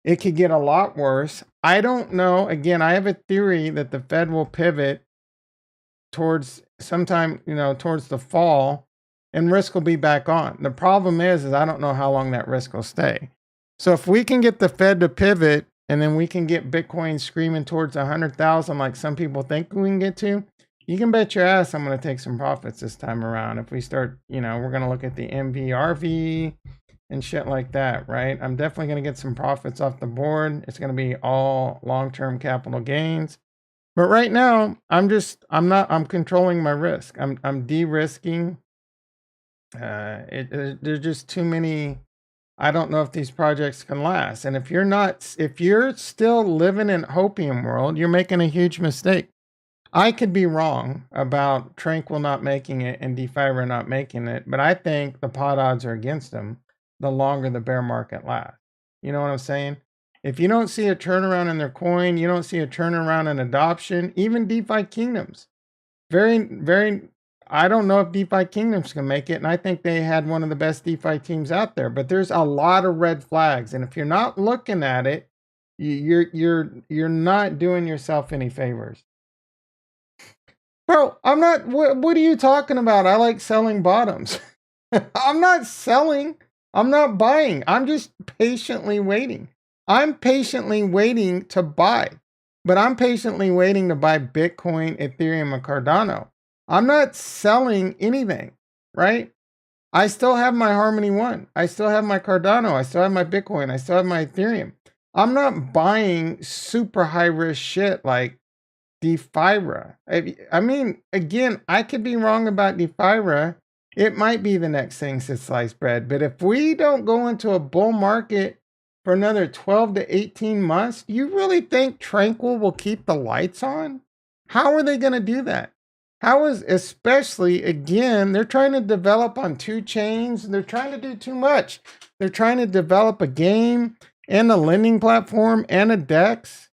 It could get a lot worse. I don't know. Again, I have a theory that the Fed will pivot towards sometime, towards the fall, and risk will be back on. The problem is I don't know how long that risk will stay. So if we can get the Fed to pivot and then we can get Bitcoin screaming towards 100,000 like some people think we can get to, you can bet your ass I'm going to take some profits this time around. If we start, we're going to look at the MVRV and shit like that, right? I'm definitely going to get some profits off the board. It's going to be all long-term capital gains. But right now, I'm controlling my risk. I'm de-risking. There's just too many. I don't know if these projects can last. And if you're still living in Hopium world, you're making a huge mistake. I could be wrong about Tranquil not making it and DeFi not making it, but I think the pot odds are against them the longer the bear market lasts. You know what I'm saying? If you don't see a turnaround in their coin, you don't see a turnaround in adoption, even DeFi Kingdoms. Very, very, I don't know if DeFi Kingdoms can make it, and I think they had one of the best DeFi teams out there, but there's a lot of red flags, and if you're not looking at it, you're not doing yourself any favors. Bro, I'm not, what are you talking about? I like selling bottoms. I'm not selling. I'm not buying. I'm just patiently waiting. I'm patiently waiting to buy, but I'm patiently waiting to buy Bitcoin, Ethereum, and Cardano. I'm not selling anything, right? I still have my Harmony One. I still have my Cardano. I still have my Bitcoin. I still have my Ethereum. I'm not buying super high risk shit like DeFi. I mean, again, I could be wrong about DeFi. It might be the next thing since sliced bread. But if we don't go into a bull market for another 12 to 18 months, you really think Tranquil will keep the lights on? How are they going to do that? Especially, again, they're trying to develop on 2 chains. They're trying to do too much. They're trying to develop a game and a lending platform and a DEX.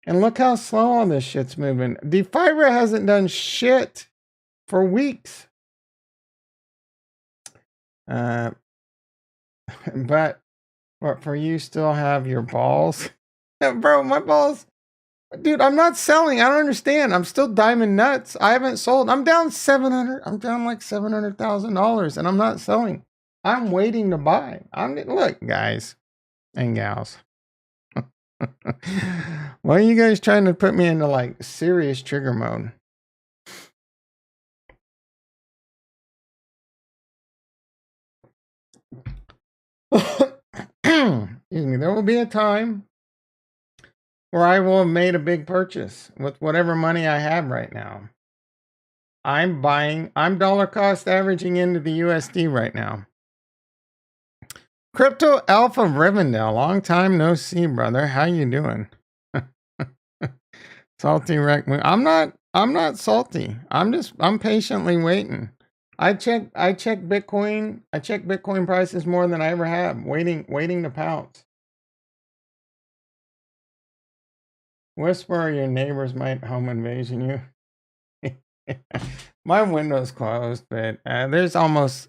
And look how slow all this shit's moving. DeFi hasn't done shit for weeks. But for you still have your balls. Bro, my balls. Dude, I'm not selling. I don't understand. I'm still diamond nuts. I haven't sold. I'm down 700. I'm down like $700,000 and I'm not selling. I'm waiting to buy. Look, guys and gals. Why are you guys trying to put me into like serious trigger mode? Excuse me. There will be a time where I will have made a big purchase with whatever money I have right now. I'm dollar cost averaging into the USD right now. Crypto Alpha Rivendell, long time no see, brother. How you doing? Salty wreck. I'm not salty. I'm patiently waiting. I check Bitcoin. I check Bitcoin prices more than I ever have. Waiting to pounce. Whisper your neighbors might home invasion you. My window's closed, but there's almost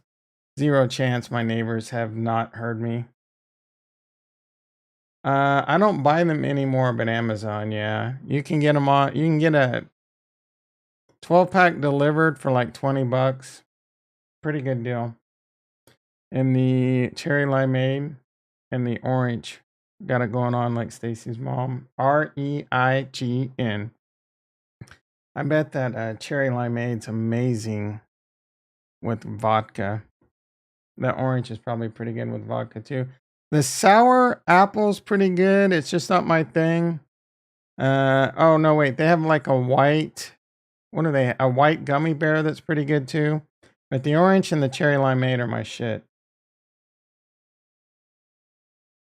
zero chance my neighbors have not heard me. I don't buy them anymore, but Amazon, yeah. You can get them on. You can get a 12-pack delivered for like $20. Pretty good deal. And the cherry limeade and the orange got it going on like Stacy's mom. REIGN. I bet that cherry limeade's amazing with vodka. The orange is probably pretty good with vodka too. The sour apple's pretty good. It's just not my thing. Oh no, wait. They have like a white. What are they? A white gummy bear that's pretty good too. But the orange and the cherry limeade are my shit.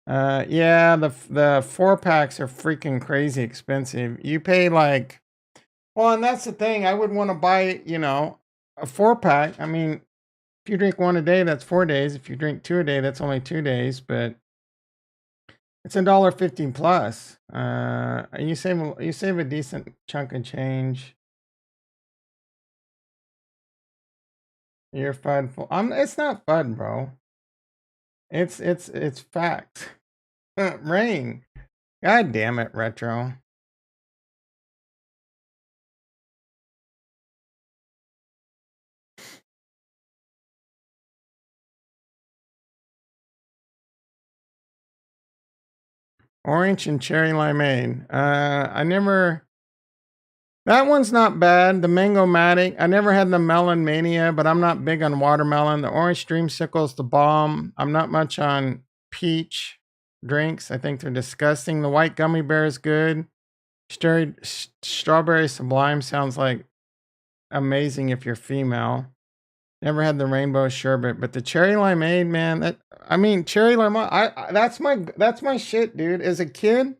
Yeah, the 4-packs are freaking crazy expensive. You pay like, well, and that's the thing. I would want to buy, a 4-pack. I mean, if you drink one a day, that's 4 days. If you drink 2 a day, that's only 2 days. But it's $1.50 plus. You save a decent chunk of change. You're FUD full. It's not FUD, bro. It's fact. Rain. God damn it, retro. Orange and cherry limeade. That one's not bad. The mango matic. I never had the melon mania, but I'm not big on watermelon. The orange dreamsicle's the bomb. I'm not much on peach drinks. I think they're disgusting. The white gummy bear is good. Strawberry sublime sounds like amazing if you're female. Never had the rainbow sherbet, but the cherry limeade, man. Cherry limeade. That's my shit, dude. As a kid,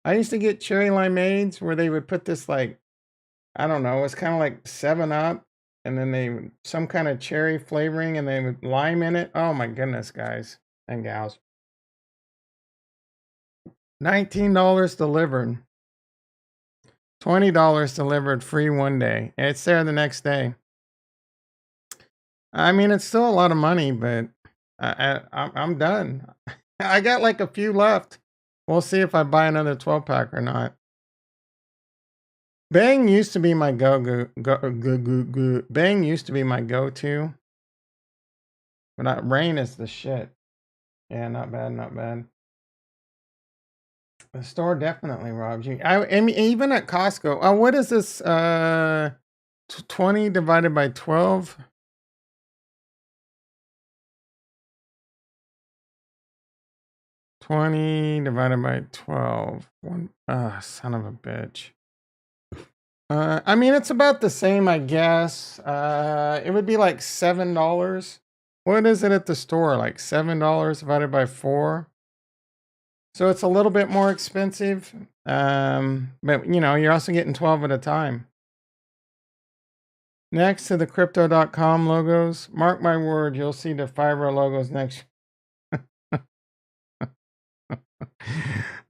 I used to get cherry limeades where they would put this like, I don't know, it's kind of like 7-Up, and then some kind of cherry flavoring, and they would lime in it. Oh my goodness, guys and gals. $19 delivered. $20 delivered free one day. And it's there the next day. I mean, it's still a lot of money, but I'm done. I got like a few left. We'll see if I buy another 12-pack or not. Bang used to be my Bang used to be my go-to. But Rain is the shit. Yeah, not bad, not bad. The store definitely robs you. I mean, even at Costco. Oh, what is this? 20 divided by 12. 20 divided by 12. Son of a bitch. I mean, it's about the same, I guess. It would be like $7. What is it at the store? Like $7 divided by 4. So it's a little bit more expensive. But you're also getting 12 at a time. Next to the crypto.com logos, mark my word, you'll see the Fiverr logos next.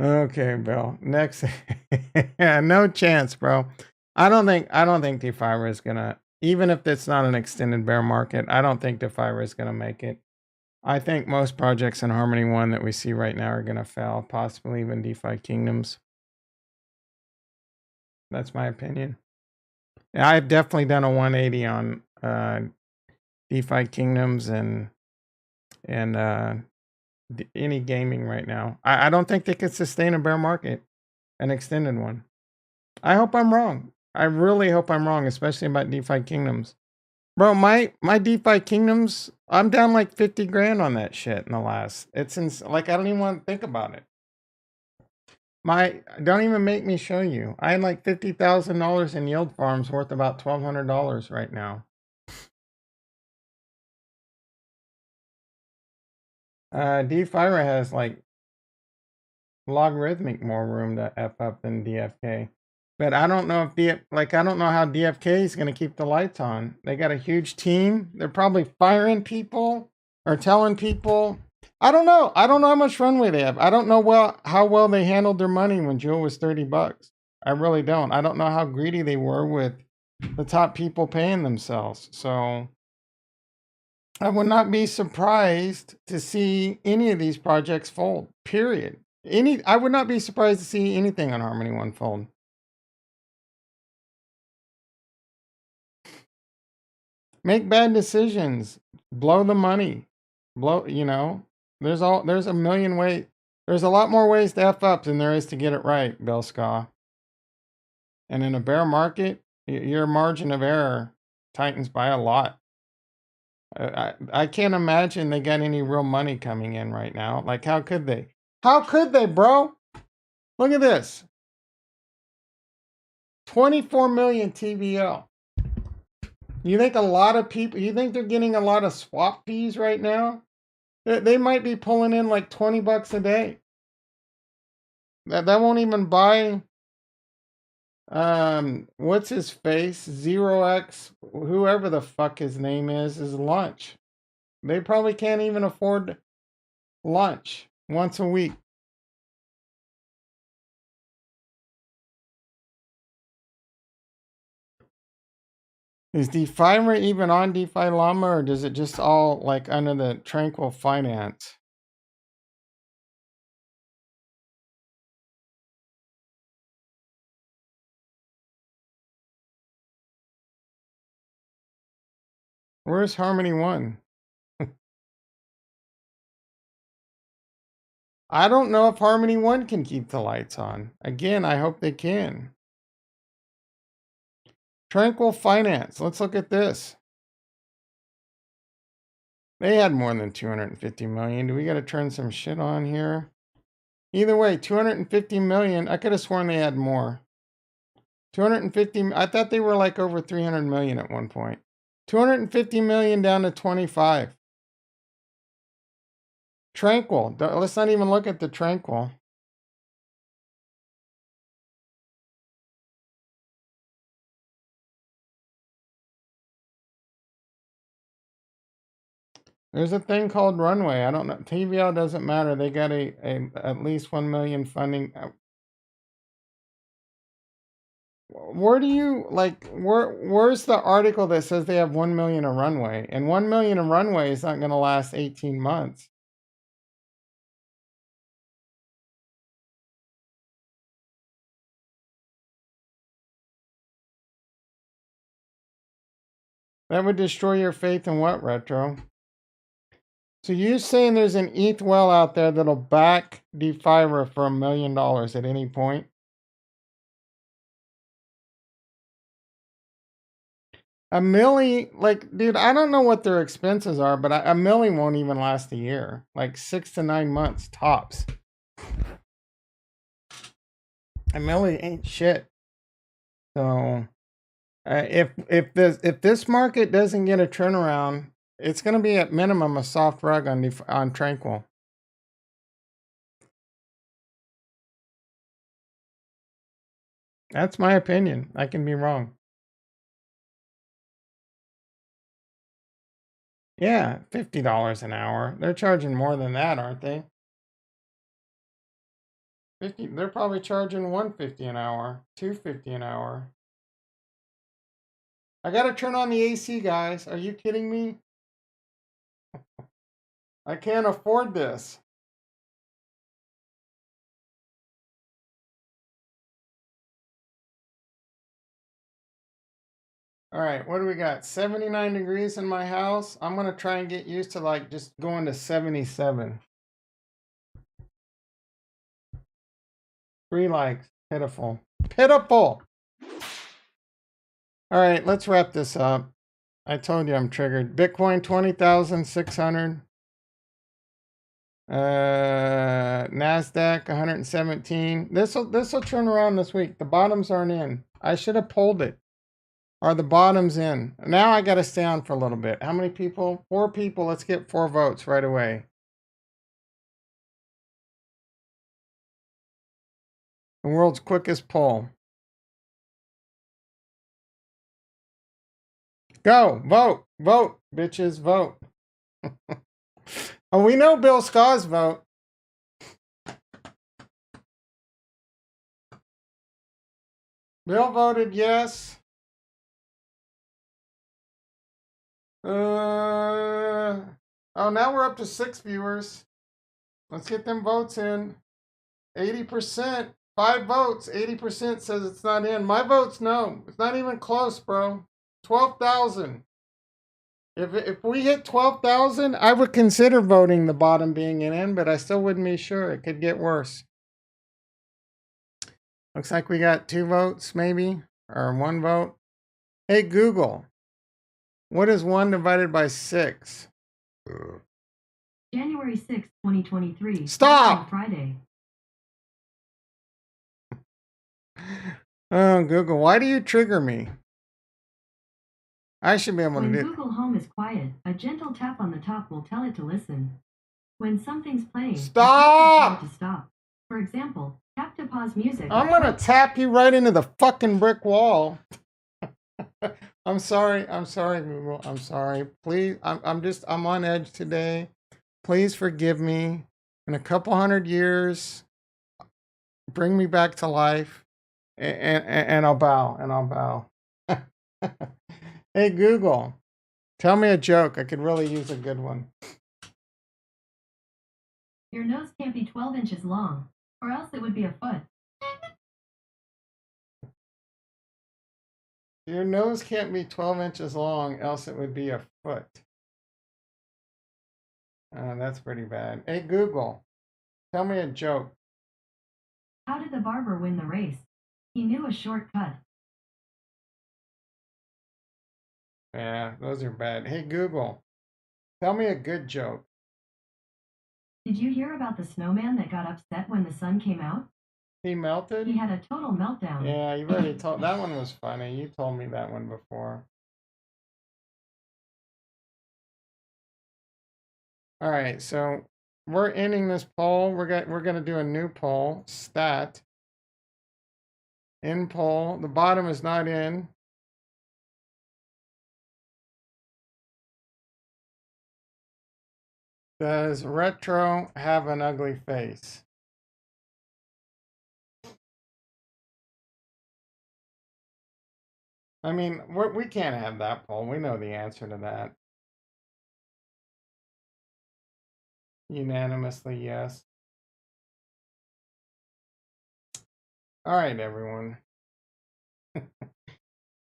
Okay, Bill. Next. Yeah, no chance, bro. I don't think DeFiverr is gonna, even if it's not an extended bear market, I don't think DeFiverr is gonna make it. I think most projects in Harmony One that we see right now are going to fail, possibly even DeFi Kingdoms. That's my opinion. Yeah, I've definitely done a 180 on DeFi Kingdoms and any gaming right now. I don't think they could sustain a bear market, an extended one. I hope I'm wrong. I really hope I'm wrong, especially about DeFi Kingdoms. Bro, my DeFi Kingdoms, I'm down like 50 grand on that shit in the last. Like I don't even want to think about it. Don't even make me show you. I had like $50,000 in yield farms worth about $1,200 right now. DeFi has like logarithmic more room to F up than DFK. But I don't know if I don't know how DFK is going to keep the lights on. They got a huge team. They're probably firing people or telling people. I don't know. I don't know how much runway they have. I don't know how well they handled their money when Jewel was $30. I really don't. I don't know how greedy they were with the top people paying themselves. So I would not be surprised to see any of these projects fold. Period. I would not be surprised to see anything on Harmony One fold. Make bad decisions. Blow the money. There's a million ways. There's a lot more ways to F up than there is to get it right, Bill Skaw. And in a bear market, your margin of error tightens by a lot. I can't imagine they got any real money coming in right now. Like, how could they? How could they, bro? Look at this. 24 million TVL. You think they're getting a lot of swap fees right now? They might be pulling in like $20 a day. That won't even buy what's his face? 0x, whoever the fuck his name is lunch. They probably can't even afford lunch once a week. Is DeFi even on DeFi Llama, or does it just all like under the Tranquil Finance? Where's Harmony One? I don't know if Harmony One can keep the lights on. Again, I hope they can. Tranquil Finance. Let's look at this. They had more than 250 million. Do we got to turn some shit on here? Either way, 250 million. I could have sworn they had more. 250. I thought they were like over 300 million at one point. 250 million down to 25. Tranquil. Let's not even look at the Tranquil. There's a thing called runway. I don't know. TVL doesn't matter. They got a at least 1 million funding. Where do you where's the article that says they have 1 million a runway? And 1 million a runway is not going to last 18 months. That would destroy your faith in what, Retro? So you're saying there's an ETH well out there that'll back DeFi for $1 million at any point? A milli, like, dude, I don't know what their expenses are, but a milli won't even last a year. Like 6 to 9 months tops. A milli ain't shit. So if this market doesn't get a turnaround, it's going to be at minimum a soft rug on Tranquil. That's my opinion. I can be wrong. Yeah, $50 an hour. They're charging more than that, aren't they? 50. They're probably charging 150 an hour, 250 an hour. I gotta turn on the AC, guys. Are you kidding me? I can't afford this. All right, what do we got? 79 degrees in my house. I'm going to try and get used to like just going to 77. 3 likes. Pitiful. Pitiful. All right, let's wrap this up. I told you I'm triggered. Bitcoin 20,600. Nasdaq 117. This'll turn around this week. The bottoms aren't in. I should have pulled it. Are the bottoms in? Now I got to stay on for a little bit. How many people? 4 people. Let's get 4 votes right away. The world's quickest poll. Go, vote, vote, bitches, vote. Oh, we know Bill Scott's vote. Bill voted yes. Oh, now we're up to 6 viewers. Let's get them votes in. 80%, 5 votes. 80% says it's not in. My vote's no. It's not even close, bro. 12,000. If we hit 12,000, I would consider voting the bottom being in, but I still wouldn't be sure. It could get worse. Looks like we got 2 votes, maybe, or 1 vote. Hey, Google, what is 1 divided by 6? January 6, 2023. Stop! Friday. Oh, Google, why do you trigger me? I should be able to do it. When Google Home is quiet, a gentle tap on the top will tell it to listen. When something's playing, stop! Tell it to stop. For example, tap to pause music. I'm gonna tap you right into the fucking brick wall. I'm sorry, Google. I'm sorry. Please, I'm on edge today. Please forgive me. In a couple 100 years, bring me back to life, and I'll bow. Hey, Google, tell me a joke. I could really use a good one. Your nose can't be 12 inches long, or else it would be a foot. Your nose can't be 12 inches long, else it would be a foot. That's pretty bad. Hey, Google, tell me a joke. How did the barber win the race? He knew a shortcut. Yeah, those are bad. Hey, Google, tell me a good joke. Did you hear about the snowman that got upset when the sun came out? He melted? He had a total meltdown. Yeah, you already told. That one was funny. You told me that one before. All right, so we're ending this poll. We're gonna do a new poll. Stat. In poll. The bottom is not in. Does retro have an ugly face? I mean, we can't have that poll. We know the answer to that. Unanimously, yes. All right, everyone.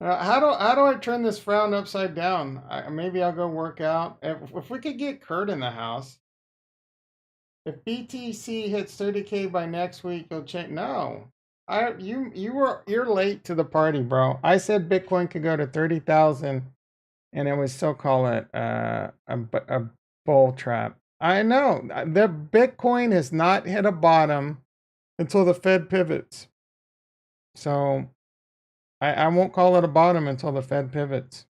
How do I turn this frown upside down? Maybe I'll go work out. If we could get Kurt in the house. If BTC hits 30K by next week, you'll change. No, you're late to the party, bro. I said Bitcoin could go to 30,000, and it would still call it a bull trap. I know the Bitcoin has not hit a bottom until the Fed pivots. So I won't call it a bottom until the Fed pivots.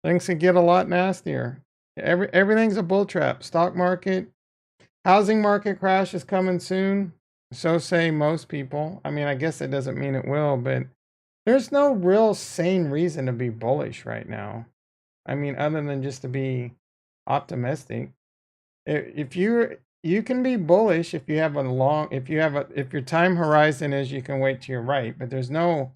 Things can get a lot nastier. Everything's a bull trap. Stock market, housing market crash is coming soon. So say most people. I mean, I guess it doesn't mean it will, but there's no real sane reason to be bullish right now. I mean, other than just to be optimistic. If you can be bullish if you have if your time horizon is you can wait to your right, but there's no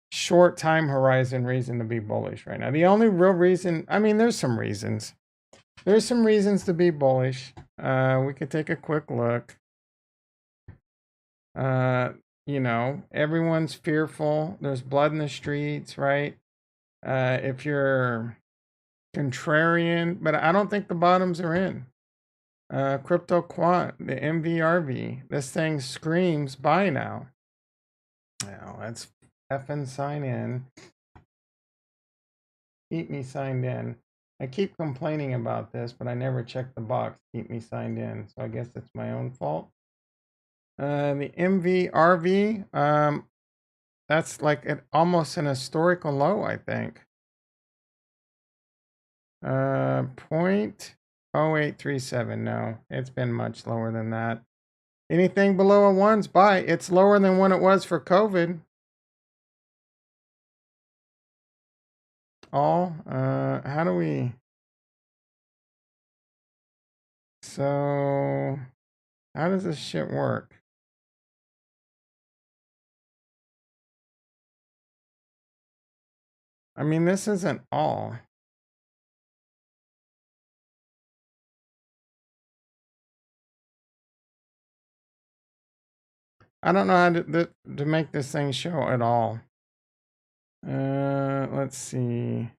short time horizon reason to be bullish right now. The only real reason, I mean, there's some reasons. There's some reasons to be bullish. We could take a quick look. You know, everyone's fearful. There's blood in the streets, right? If you're contrarian, but I don't think the bottoms are in. Crypto quant, the MVRV, this thing screams buy now. Now let's effing sign in. Keep me signed in. I keep complaining about this, but I never check the box. Keep me signed in. So I guess it's my own fault. The MVRV, that's like almost an historical low, I think. 0.0837. No, it's been much lower than that. Anything below a one's buy. It's lower than when it was for COVID. How do we? So, how does this shit work? I mean, this isn't all. I don't know how to make this thing show at all. Let's see.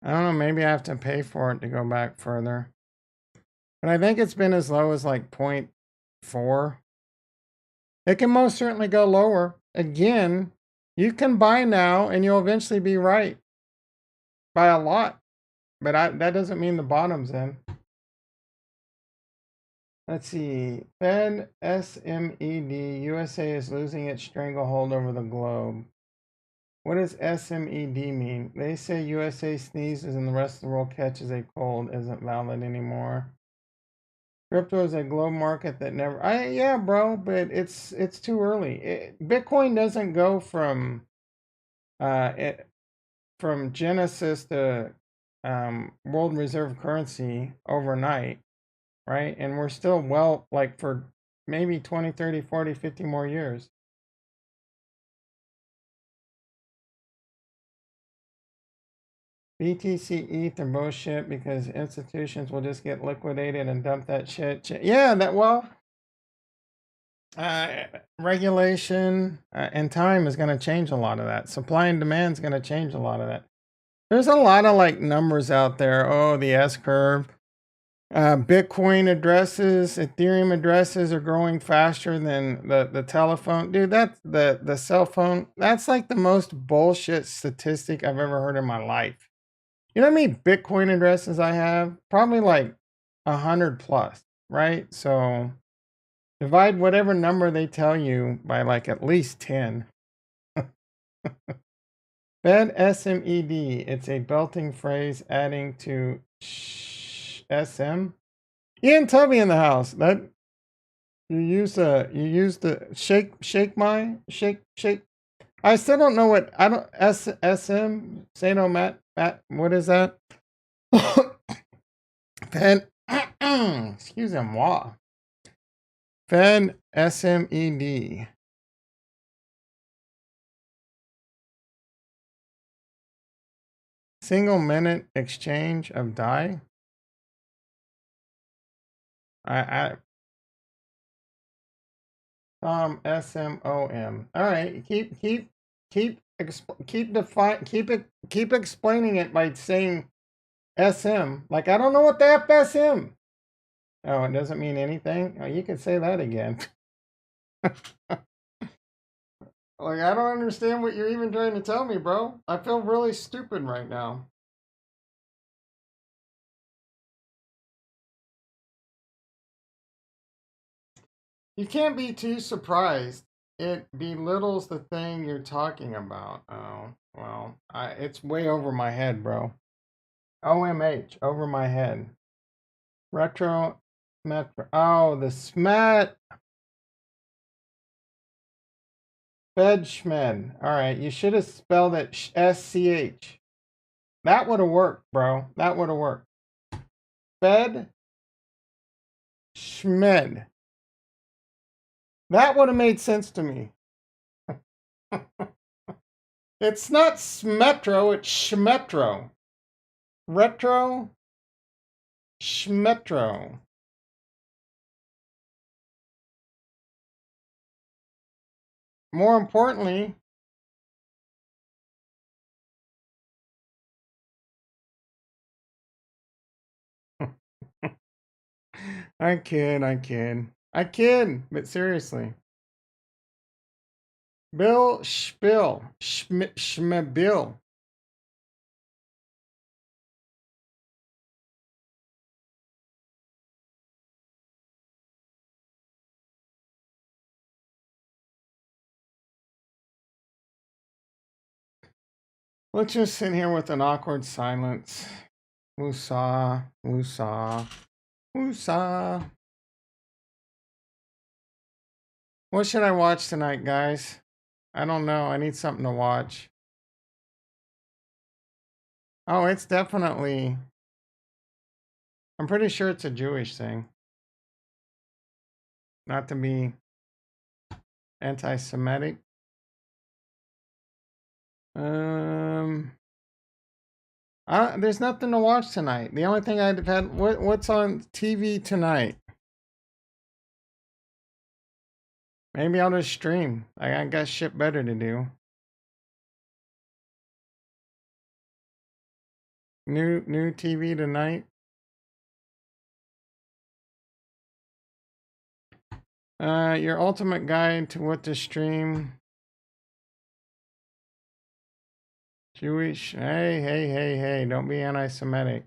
I don't know, maybe I have to pay for it to go back further. But I think it's been as low as like 0.4. It can most certainly go lower. Again, you can buy now and you'll eventually be right by a lot. But that doesn't mean the bottom's in. Let's see. Fed SMED. USA is losing its stranglehold over the globe. What does SMED mean? They say USA sneezes and the rest of the world catches a cold isn't valid anymore. Crypto is a globe market that never. Yeah, bro, but it's too early. Bitcoin doesn't go from from Genesis to world reserve currency overnight, right? And we're still like for maybe 20, 30, 40, 50 more years. BTC ETH are bullshit because institutions will just get liquidated and dump that shit. Yeah, regulation and time is going to change a lot of that. Supply and demand is going to change a lot of that. There's a lot of like numbers out there. Oh, the S curve. Bitcoin addresses, Ethereum addresses are growing faster than the telephone. Dude, that's the cell phone. That's like the most bullshit statistic I've ever heard in my life. You know how many Bitcoin addresses I have? Probably like 100 plus, right? So divide whatever number they tell you by like at least 10. Fed SMED, it's a belting phrase adding to SM. Ian Tubby in the house. That you use the shake. I still don't know what I don't SM say no Matt what is that? Fed excuse me, moi. Fed SMED. Single minute exchange of DAI. I SMOM. All right, keep explaining it by saying SM. Like I don't know what the FSM. Oh, it doesn't mean anything. Oh, you could say that again. Like I don't understand what you're even trying to tell me, bro. I feel really stupid right now. You can't be too surprised. It belittles the thing you're talking about. Oh, well, it's way over my head, bro. OMH, over my head. Retro Oh, the Smet. Fedschmed. All right, you should have spelled it SCH. That would have worked, bro. That would have worked. Fed Schmed. That would have made sense to me. It's not Smetro, it's Schmetro. Retro Schmetro. More importantly, I kid, but seriously. Bill Spill. Schmebill. Let's just sit here with an awkward silence. Woosah, woosah, woosah. What should I watch tonight, guys? I don't know. I need something to watch. Oh, it's definitely... I'm pretty sure it's a Jewish thing. Not to be anti-Semitic. There's nothing to watch tonight. The only thing I've had... What's on TV tonight? Maybe I'll just stream. I got shit better to do. New TV tonight. Your ultimate guide to what to stream. Jewish. Hey. Don't be anti-Semitic.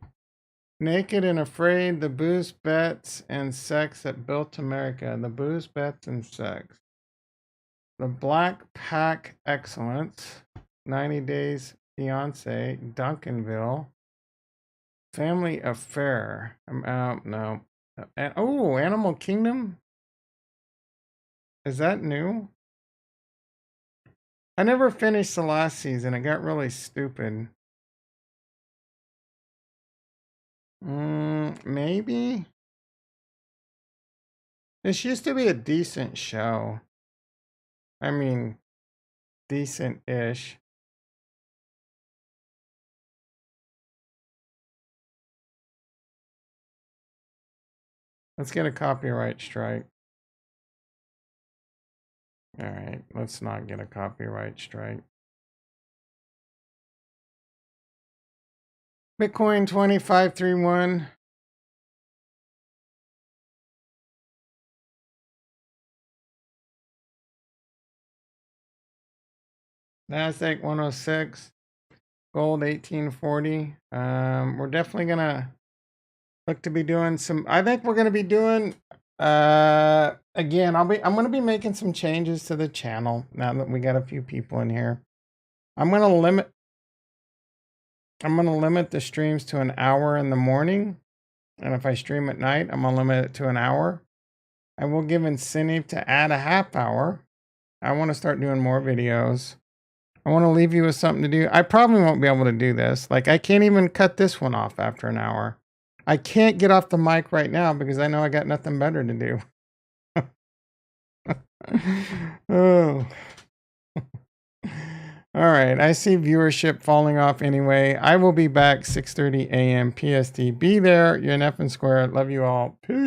Naked and Afraid, the booze, bets, and sex that built America. The booze, bets, and sex. The Black Pack Excellence. 90 Days Fiance. Duncanville. Family Affair. No. Oh, Animal Kingdom? Is that new? I never finished the last season. It got really stupid. Maybe? This used to be a decent show. I mean, decent-ish. Let's get a copyright strike. All right, let's not get a copyright strike. Bitcoin 2531. Nasdaq 106. Gold 1840. We're definitely gonna look to be doing some. I think we're gonna be doing. Again, I'm gonna be making some changes to the channel now that we got a few people in here. I'm gonna limit the streams to an hour in the morning, and if I stream at night, I'm gonna limit it to an hour. I will give incentive to add a half hour. I want to start doing more videos. I want to leave you with something to do. I probably won't be able to do this. Like, I can't even cut this one off after an hour. I can't get off the mic right now because I know I got nothing better to do. Oh. All right. I see viewership falling off anyway. I will be back 6:30 a.m. PST. Be there. You're an effing square. Love you all. Peace.